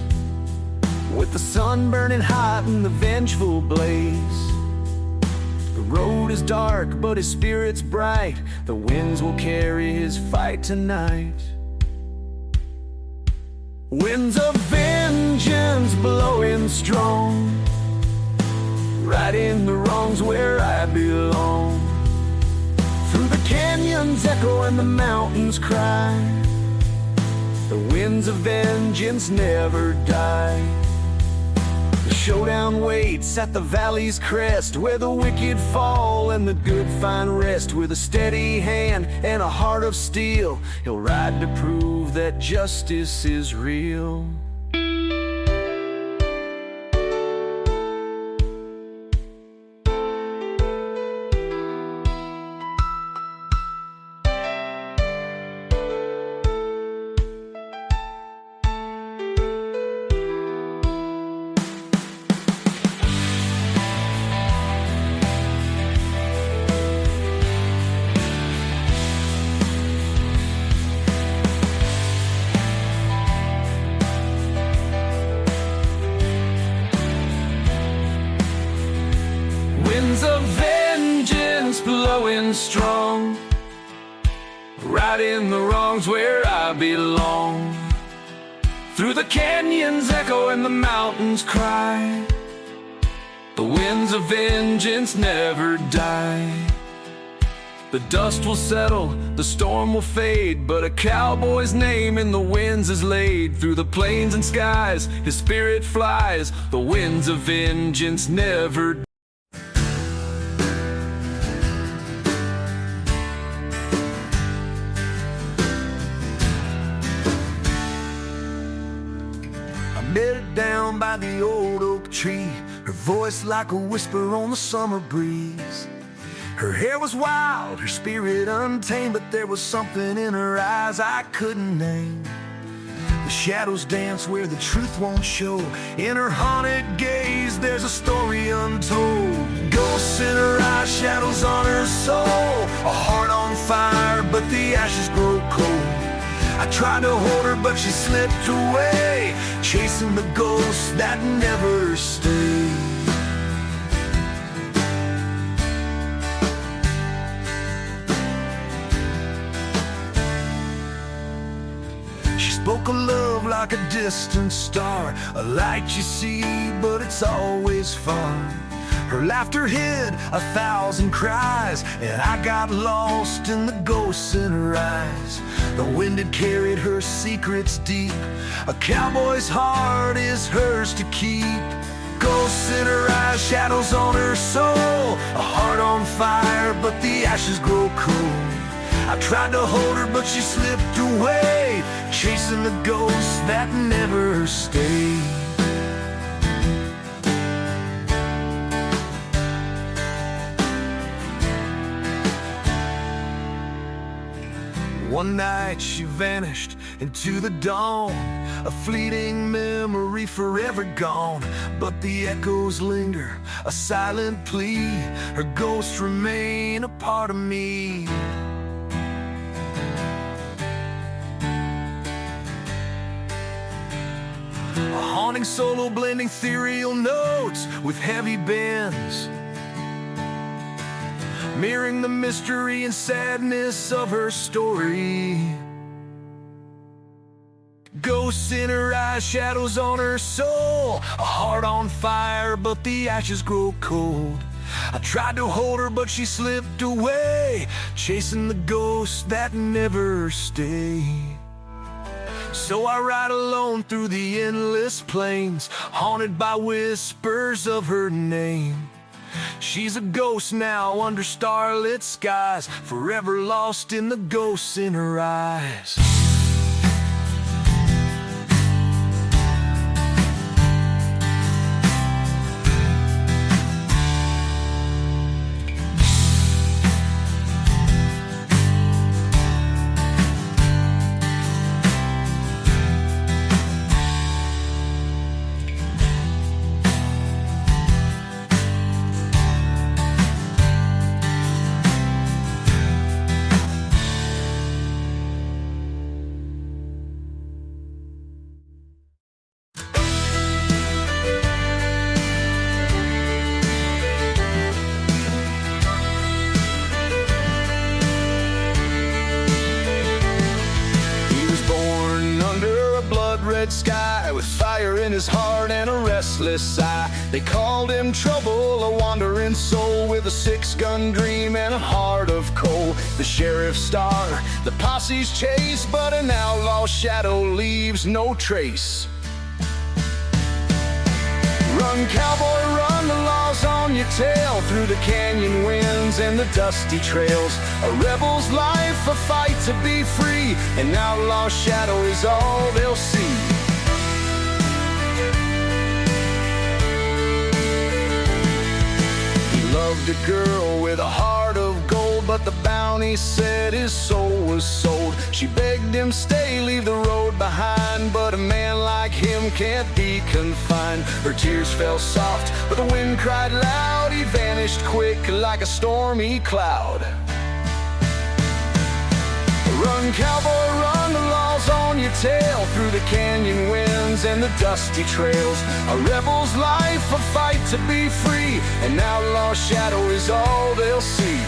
with the sun burning hot and the vengeful blaze. The road is dark, but his spirit's bright. The winds will carry his fight tonight. Winds of vengeance blowing strong, righting the wrongs where I belong. Through the canyons echo and the mountains cry, the winds of vengeance never die. The showdown waits at the valley's crest, where the wicked fall and the good find rest. With a steady hand and a heart of steel, he'll ride to prove that justice is real. Winds of vengeance blowing strong, righting the wrongs where I belong. Through the canyons echo and the mountains cry, the winds of vengeance never die. The dust will settle, the storm will fade, but a cowboy's name in the winds is laid. Through the plains and skies, his spirit flies, the winds of vengeance never die. Met her down by the old oak tree, her voice like a whisper on the summer breeze. Her hair was wild, her spirit untamed, but there was something in her eyes I couldn't name. The shadows dance where the truth won't show. In her haunted gaze there's a story untold. Ghosts in her eyes, shadows on her soul. A heart on fire, but the ashes grow cold. I tried to hold her, but she slipped away, chasing the ghosts that never stay. like a distant star, a light you see, but it's always fun. Her laughter hid 1,000 cries, and I got lost in the ghosts in her eyes. The wind had carried her secrets deep. A cowboy's heart is hers to keep. Ghosts in her eyes, shadows on her soul, a heart on fire, but the ashes grow cold. I tried to hold her, but she slipped away, chasing the ghosts that never stay. One night she vanished into the dawn, a fleeting memory forever gone. But the echoes linger, a silent plea. Her ghosts remain a part of me. A haunting solo blending ethereal notes with heavy bends, mirroring the mystery and sadness of her story. Ghosts in her eyes, shadows on her soul, a heart on fire, but the ashes grow cold. I tried to hold her, but she slipped away, chasing the ghosts that never stay. So I ride alone through the endless plains, haunted by whispers of her name. She's a ghost now under starlit skies, forever lost in the ghosts in her eyes. Red sky with fire in his heart and a restless eye. They called him trouble, a wandering soul with a 6-gun dream and a heart of coal. The sheriff's star, the posse's chase, but an outlaw shadow leaves no trace. Run, cowboy, run, the law's on your tail, through the canyon winds and the dusty trails. A rebel's life, a fight to be free, an outlaw shadow is all they'll see. He loved a girl with a heart of gold, but the bounty said his soul was sold. She begged him stay, leave the road behind, but a man like him can't be confined. Her tears fell soft, but the wind cried loud. He vanished quick like a stormy cloud. Run, cowboy, run, the law's on your tail, through the canyon winds and the dusty trails. A rebel's life, a fight to be free, an outlaw shadow is all they'll see.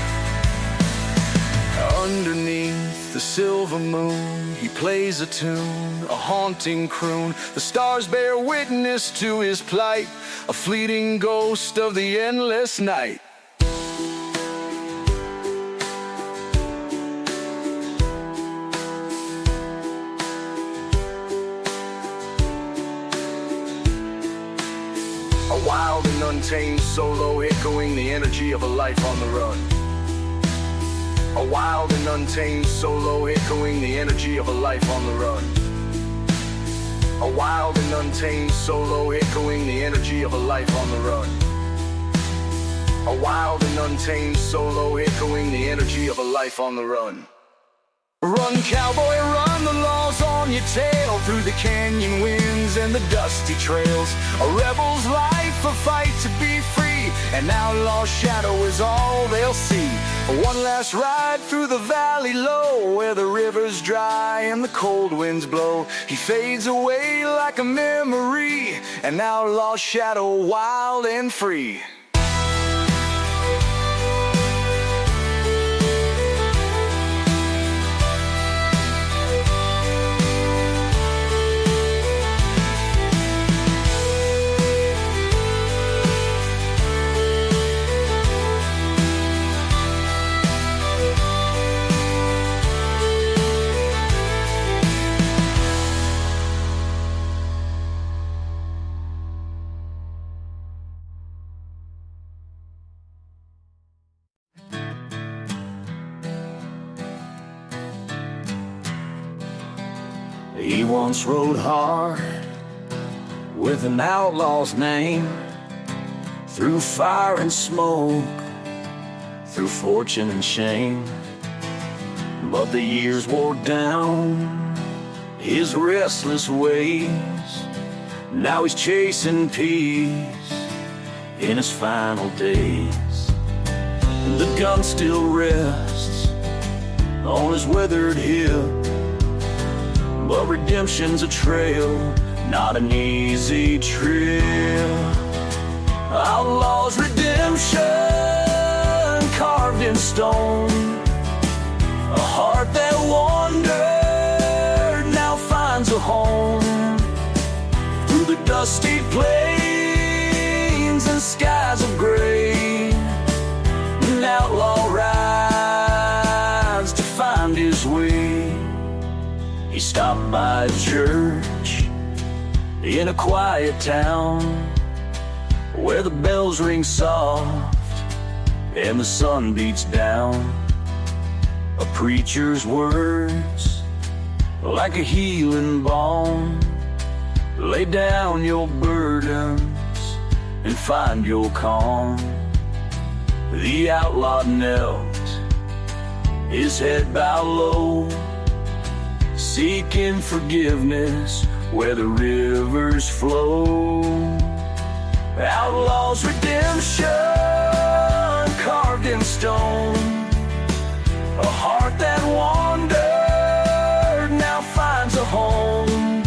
Underneath the silver moon, he plays a tune, a haunting croon. The stars bear witness to his plight, a fleeting ghost of the endless night. A wild and untamed solo, echoing the energy of a life on the run. A wild and untamed solo, echoing the energy of a life on the run. A wild and untamed solo, echoing the energy of a life on the run. A wild and untamed solo, echoing the energy of a life on the run. Run, cowboy, run, the law's on your tail, through the canyon winds and the dusty trails. A rebel's life, a fight to be free, an outlaw shadow is all they'll see. One last ride through the valley low, where the river's dry and the cold winds blow. He fades away like a memory, an outlaw shadow wild and free. He once rode hard with an outlaw's name, through fire and smoke, through fortune and shame. But the years wore down his restless ways. Now he's chasing peace in his final days. The gun still rests on his weathered hip, but redemption's a trail, not an easy trip. Outlaw's redemption carved in stone, a heart that wandered now finds a home. Through the dusty plains and skies of gray, an outlaw rides to find his way. He stopped by a church in a quiet town, where the bells ring soft and the sun beats down. A preacher's words, like a healing balm. Lay down your burdens and find your calm. The outlaw knelt, his head bowed low, seeking forgiveness where the rivers flow. Outlaw's redemption carved in stone, a heart that wandered now finds a home.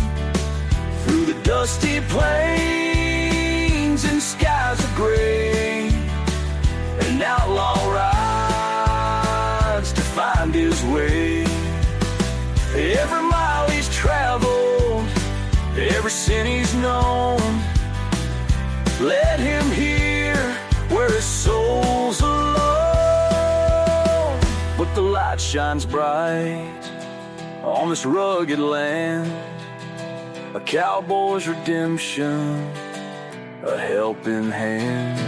Through the dusty plains and skies of gray, an outlaw rides to find his way. Every mile he's traveled, every sin he's known, let him hear where his soul's alone. But the light shines bright on this rugged land, a cowboy's redemption, a helping hand.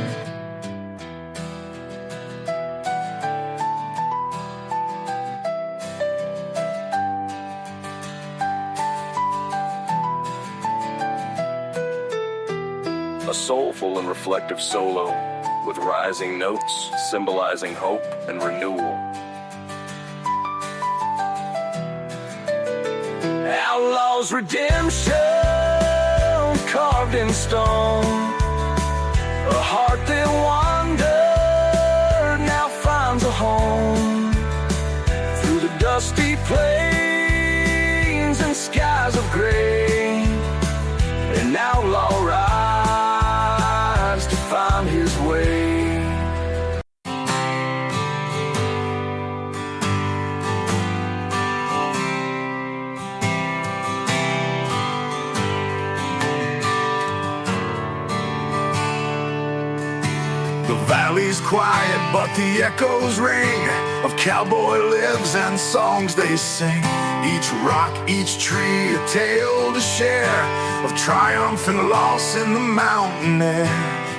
A soulful and reflective solo with rising notes symbolizing hope and renewal. Outlaw's redemption carved in stone, a heart that wandered now finds a home. Through the dusty plains and skies of gray, an outlaw rides to find his way. The valley's quiet, but the echoes ring of cowboy lives and songs they sing. Each rock, each tree, a tale to share of triumph and loss in the mountain air.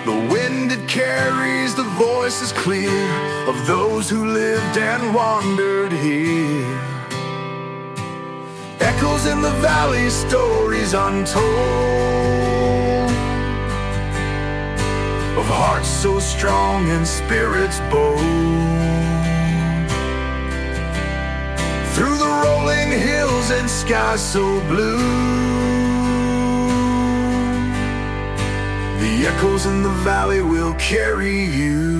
The wind it carries, the voice is clear of those who lived and wandered here. Echoes in the valley, stories untold, of hearts so strong and spirits bold. Through the rolling hills and skies so blue, the echoes in the valley will carry you.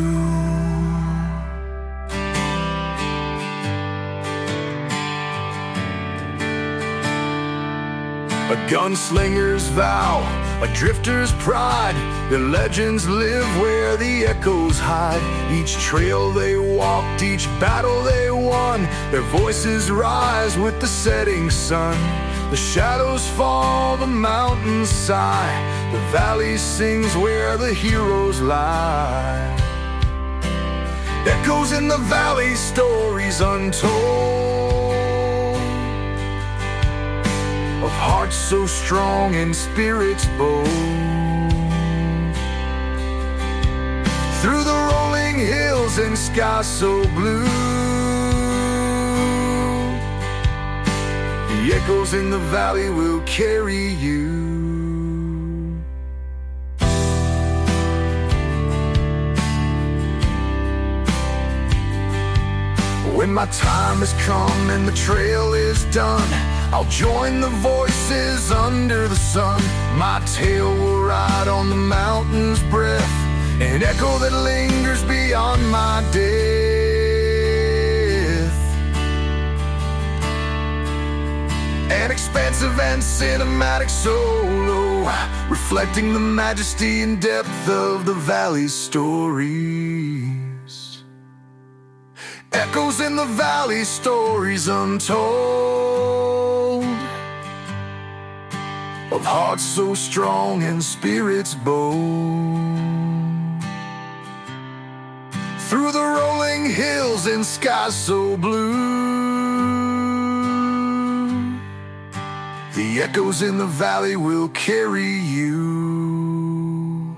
A gunslinger's vow, a drifter's pride, their legends live where the echoes hide. Each trail they walked, each battle they won, their voices rise with the setting sun. The shadows fall, the mountains sigh, the valley sings where the heroes lie. Echoes in the valley, stories untold, of hearts so strong and spirits bold. Through the rolling hills and skies so blue, the The echoes in the valley will carry you. When my time has come and the trail is done, I'll join the voices under the sun. My tale will ride on the mountain's breath, an echo that lingers beyond my death. An expansive and cinematic solo, reflecting the majesty and depth of the valley's stories. Echoes in the valley, stories untold, of hearts so strong and spirits bold. Through the rolling hills and skies so blue, the echoes in the valley will carry you.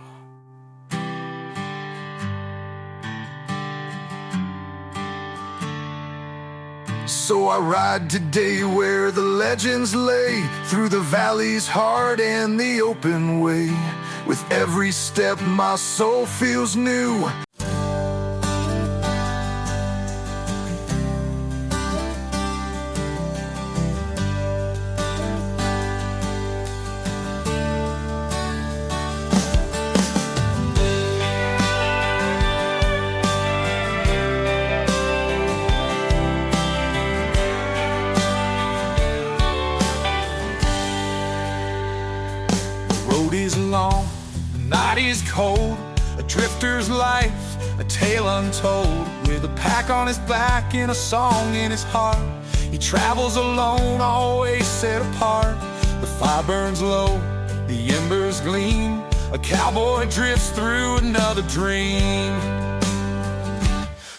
So I ride today where the legends lay, through the valley's heart and the open way. With every step my soul feels new. Long, the night is cold, a drifter's life, a tale untold. With a pack on his back and a song in his heart, he travels alone, always set apart. The fire burns low, the embers gleam, a cowboy drifts through another dream.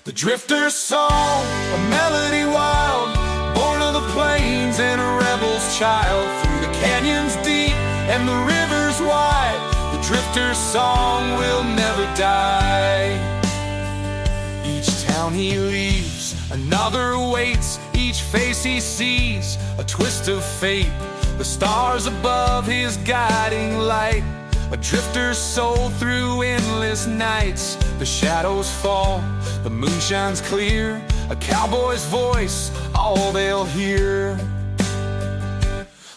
The drifter's song, a melody wild, born of the plains and a rebel's child. Through the canyons deep and the rivers wide, the drifter's song will never die. Each town he leaves, another awaits. Each face he sees, a twist of fate. The stars above his guiding light. A drifter's soul through endless nights. The shadows fall, the moon shines clear. A cowboy's voice, all they'll hear.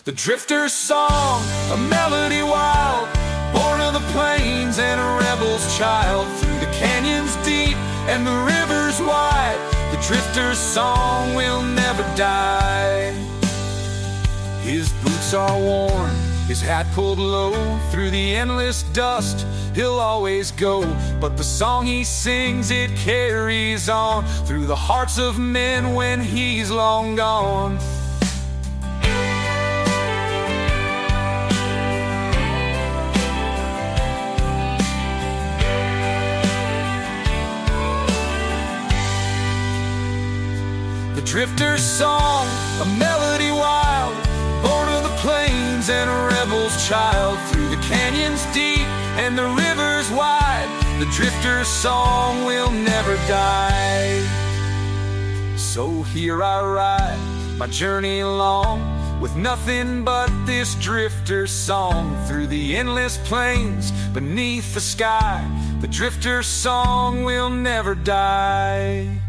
The drifter's song, a melody wild, born of the plains and a rebel's child. Through the canyons deep and the rivers wide, the drifter's song will never die. His boots are worn, his hat pulled low. Through the endless dust he'll always go, but the song he sings, it carries on through the hearts of men when he's long gone. The drifter's song, a melody wild, born of the plains and a rebel's child. Through the canyons deep and the rivers wide, the drifter's song will never die. So here I ride, my journey long, with nothing but this drifter's song. Through the endless plains, beneath the sky, the drifter's song will never die.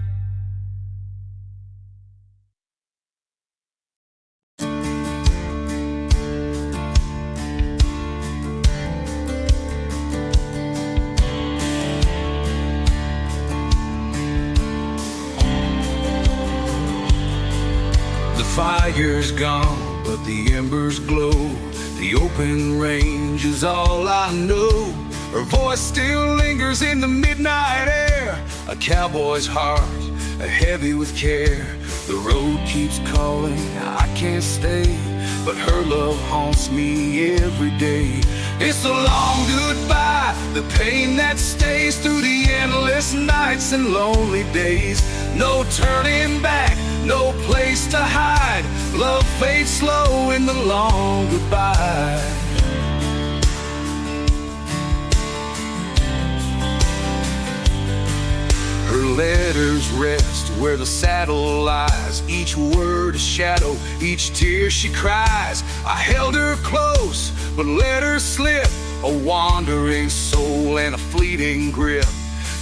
Fire's gone, but the embers glow. The open range is all I know. Her voice still lingers in the midnight air. A cowboy's heart, heavy with care. The road keeps calling, I can't stay, but her love haunts me every day. It's a long goodbye, the pain that stays through the endless nights and lonely days. No turning back, no place to hide. Love fades slow in the long goodbye. Her letters rest where the saddle lies. Each word a shadow, each tear she cries. I held her close, but let her slip. A wandering soul and a fleeting grip.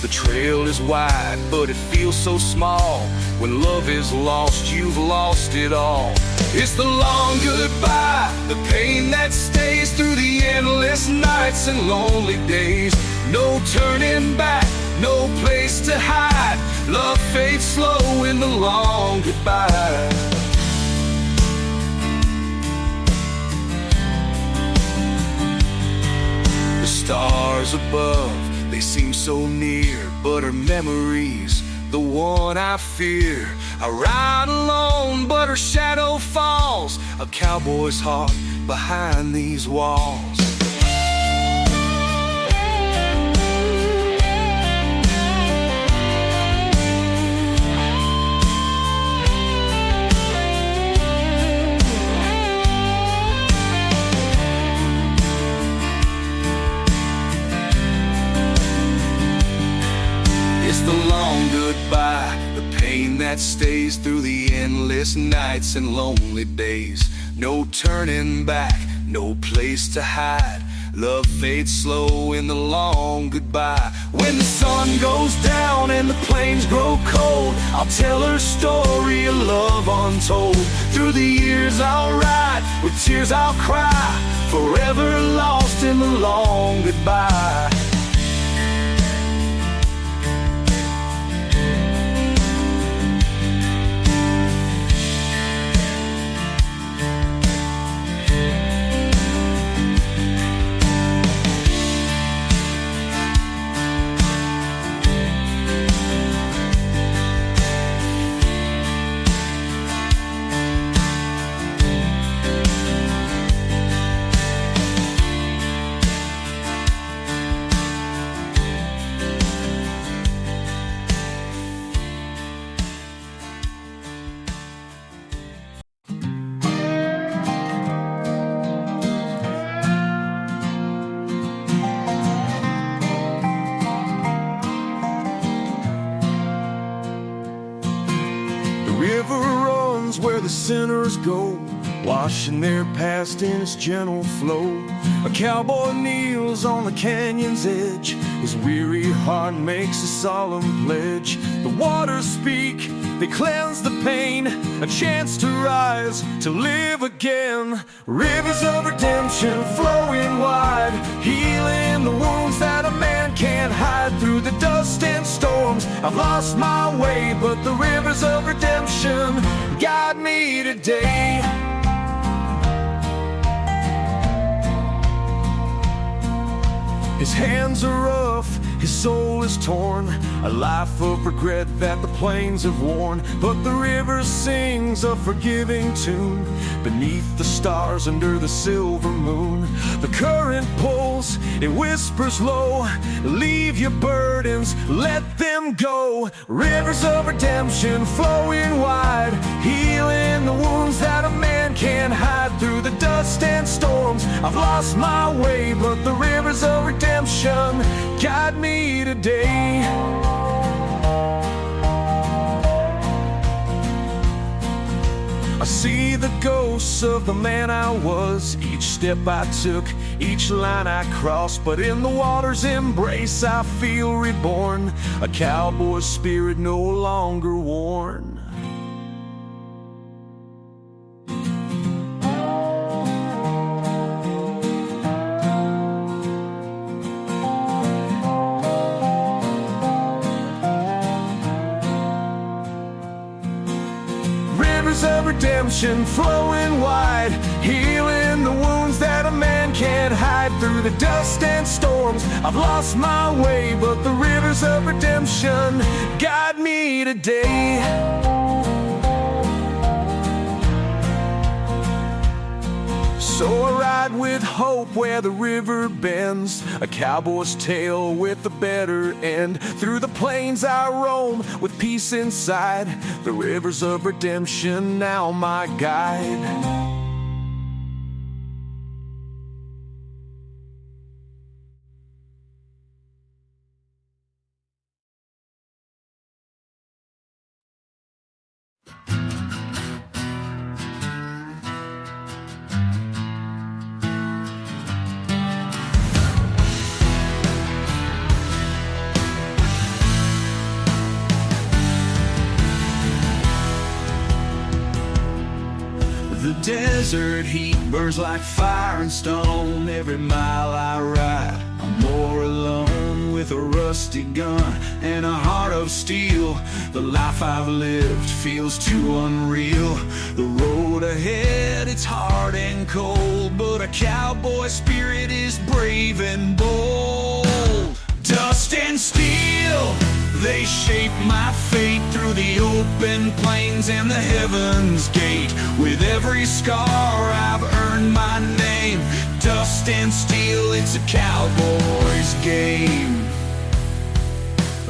The trail is wide, but it feels so small. When love is lost, you've lost it all. It's the long goodbye, the pain that stays through the endless nights and lonely days. No turning back, no place to hide. Love fades slow in the long goodbye. The stars above, they seem so near, but her memory's the one I fear. I ride alone, but her shadow falls. A cowboy's heart behind these walls. It's the long goodbye, the pain that stays through the endless nights and lonely days. No turning back, no place to hide. Love fades slow in the long goodbye. When the sun goes down and the plains grow cold, I'll tell her story of love untold. Through the years I'll ride, with tears I'll cry, forever lost in the long goodbye. River runs where the sinners go, washing their past in its gentle flow. A cowboy kneels on the canyon's edge, his weary heart makes a solemn pledge. The waters speak, they cleanse the pain, a chance to rise, to live again. Rivers of redemption flowing wide, healing the wounds that a man can't hide. Through the dust and storms, I've lost my way, but the rivers of redemption guide me today. His hands are rough, his soul is torn, a life of regret that the plains have worn. But the river sings a forgiving tune beneath the stars under the silver moon. The current pulls, it whispers low, leave your burdens, let them go. Rivers of redemption flowing wide, healing the wounds that a man can't hide. Through the dust and storms, I've lost my way, but the rivers of redemption guide me today. I see the ghosts of the man I was, each step I took, each line I crossed. But in the water's embrace I feel reborn, a cowboy's spirit no longer worn. Rivers of redemption flowing wide, healing the wounds that a man can't hide. Through the dust and storms, I've lost my way, but the rivers of redemption guide me today. So I ride with hope where the river bends, a cowboy's tale with a better end. Through the plains I roam with peace inside, the rivers of redemption now my guide. desert heat burns like fire and stone. Every mile I ride, I'm more alone. With a rusty gun and a heart of steel, the life I've lived feels too unreal. The road ahead, it's hard and cold, but a cowboy spirit is brave and bold. Dust and steel, they shape my fate through the open plains and the heaven's gate. With every scar I've earned my name. Dust and steel, it's a cowboy's game.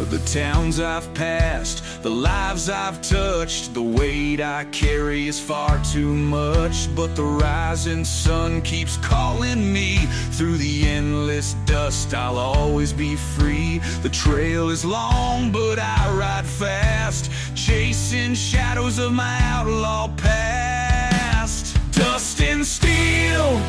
The towns I've passed, the lives I've touched, the weight I carry is far too much. But the rising sun keeps calling me. Through the endless dust I'll always be free. The trail is long but I ride fast, chasing shadows of my outlaw past. Dust and steel,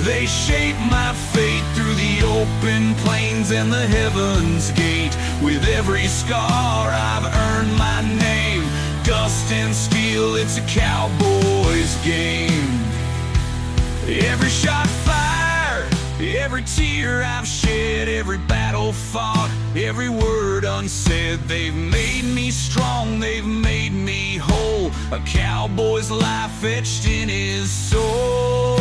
they shape my fate through the open plains and the heaven's gate. With every scar I've earned my name. Dust and steel, it's a cowboy's game. Every shot fired, every tear I've shed, every battle fought, every word unsaid. They've made me strong, they've made me whole. A cowboy's life etched in his soul.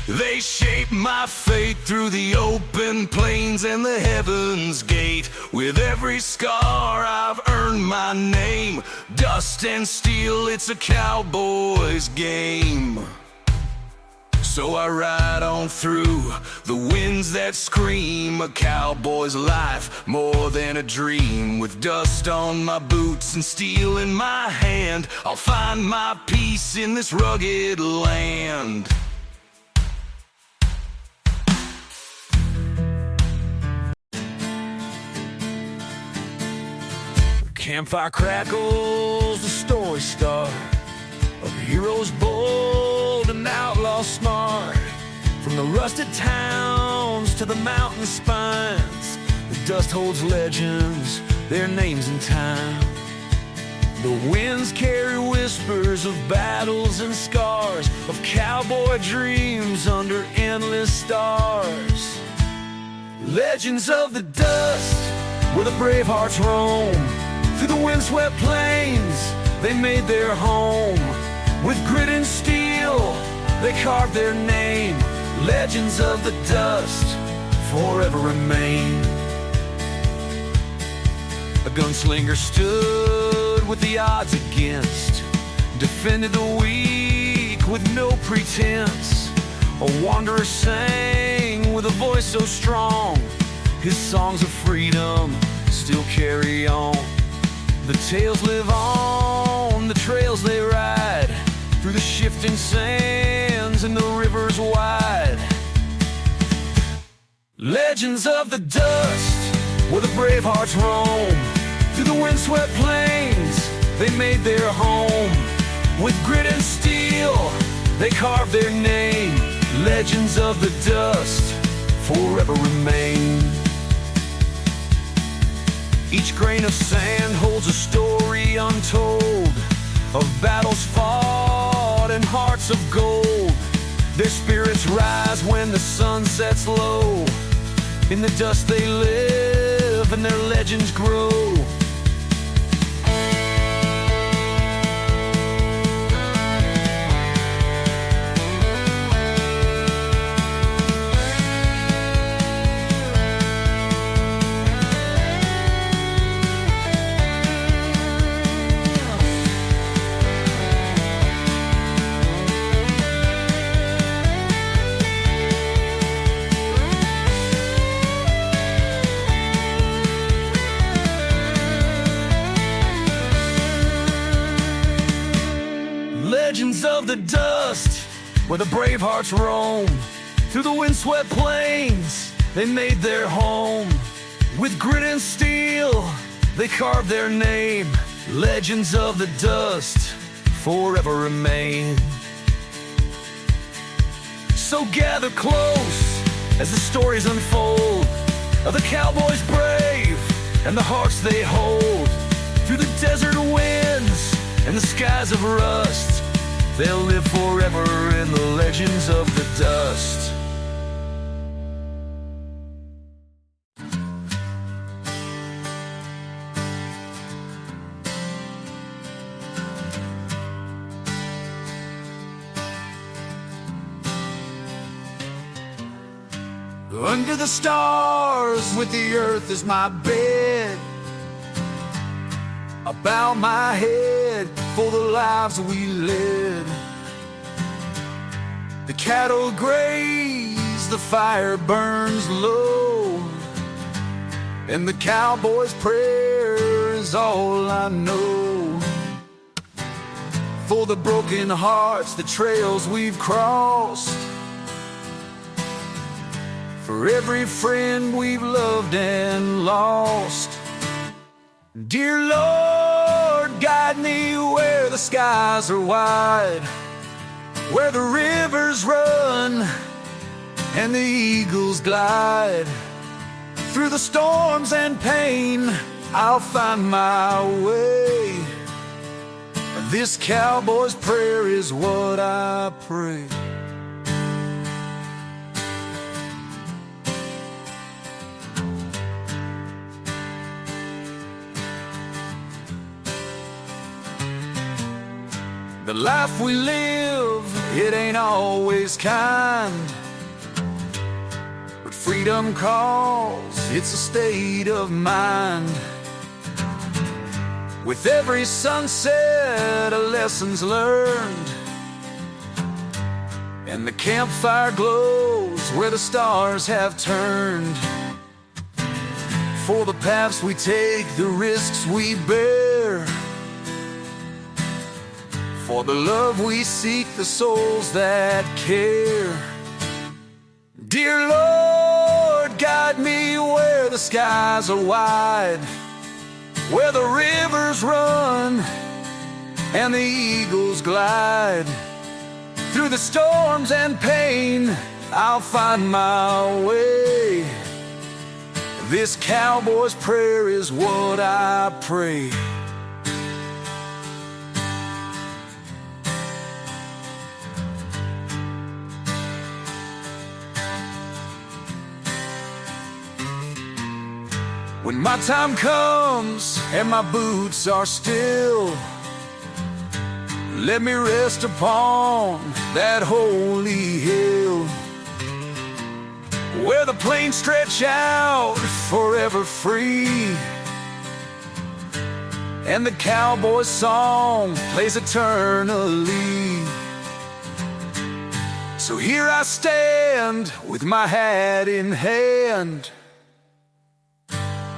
They shape my fate through the open plains and the heaven's gate. With every scar I've earned my name. Dust and steel, it's a cowboy's game. So I ride on through the winds that scream. A cowboy's life, more than a dream. With dust on my boots and steel in my hand, I'll find my peace in this rugged land. Campfire crackles, the story start of heroes bold and outlaws smart. From the rusted towns to the mountain spines, the dust holds legends, their names in time. The winds carry whispers of battles and scars, of cowboy dreams under endless stars. Legends of the dust, where the brave hearts roam. Through the windswept plains, they made their home. With grit and steel, they carved their name. Legends of the dust forever remain. A gunslinger stood with the odds against, defended the weak with no pretense. A wanderer sang with a voice so strong, his songs of freedom still carry on. The tales live on, the trails they ride, through the shifting sands and the rivers wide. Legends of the dust, where the brave hearts roam. Through the windswept plains, they made their home. With grit and steel, they carved their name. Legends of the dust forever remain. Each grain of sand holds a story untold, of battles fought and hearts of gold. Their spirits rise when the sun sets low. In the dust they live and their legends grow. the dust, where the brave hearts roam. Through the windswept plains, they made their home. With grit and steel, they carved their name. Legends of the dust forever remain. So gather close as the stories unfold of the cowboys brave and the hearts they hold. Through the desert winds and the skies of rust, they'll live forever in the legends of the dust. Under the stars, with the earth as my bed, I bow my head for the lives we led. The cattle graze, the fire burns low, and the cowboy's prayer is all I know. For the broken hearts, the trails we've crossed, for every friend we've loved and lost. Dear Lord, guide me where the skies are wide, where the rivers run and the eagles glide. Through the storms and pain, I'll find my way. This cowboy's prayer is what I pray. The life we live, it ain't always kind, but freedom calls, it's a state of mind. With every sunset, a lesson's learned, and the campfire glows where the stars have turned. For the paths we take, the risks we bear, for the love we seek, the souls that care. Dear Lord, guide me where the skies are wide, where the rivers run and the eagles glide. Through the storms and pain, I'll find my way. This cowboy's prayer is what I pray. When my time comes and my boots are still, let me rest upon that holy hill, where the plains stretch out forever free, and the cowboy's song plays eternally. So here I stand with my hat in hand,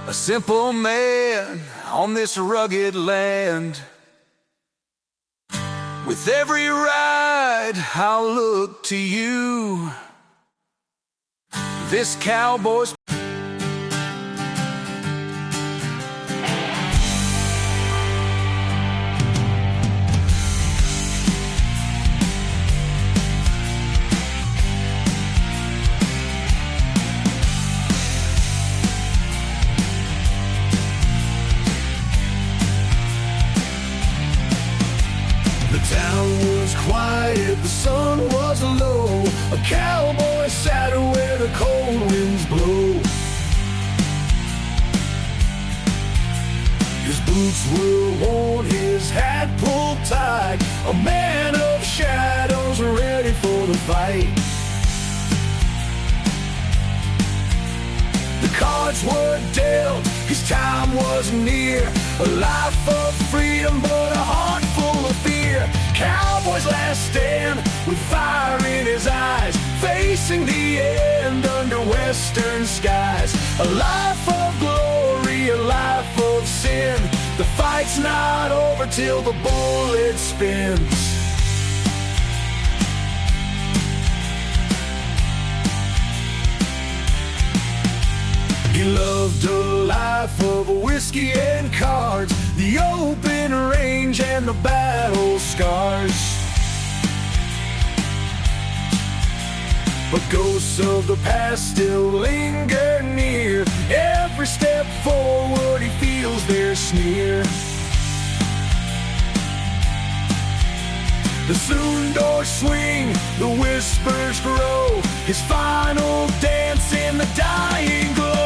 a simple man on this rugged land. With every ride, I'll look to you. This cowboy's quiet, the sun was low. A cowboy sat where the cold winds blow. His boots were worn, his hat pulled tight, a man of shadows ready for the fight. The cards were dealt, his time was near, a life of freedom but a heart full of fear. Cowboy's last stand with fire in his eyes, facing the end under western skies. A life of glory, a life of sin, the fight's not over till the bullet spins. He loved a life of whiskey and cards, the open range and the battle scars. But ghosts of the past still linger near. Every step forward he feels their sneer. The saloon doors swing, the whispers grow, his final dance in the dying glow.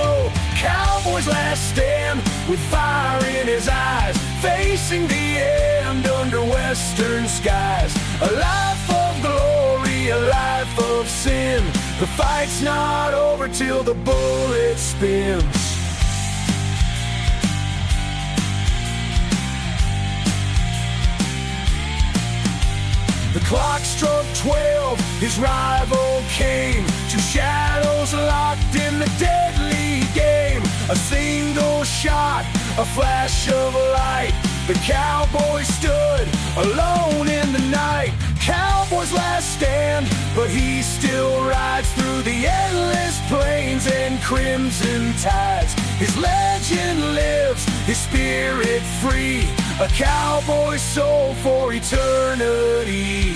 Cowboy's last stand with fire in his eyes, facing the end under western skies. A life of glory, a life of sin. The fight's not over till the bullet spins. The clock struck 12, his rival came. Two shadows locked in the deadly game. A single shot, a flash of light. The cowboy stood alone in the night. Cowboy's last stand, but he still rides through the endless plains and crimson tides. His legend lives, his spirit free, a cowboy's soul for eternity.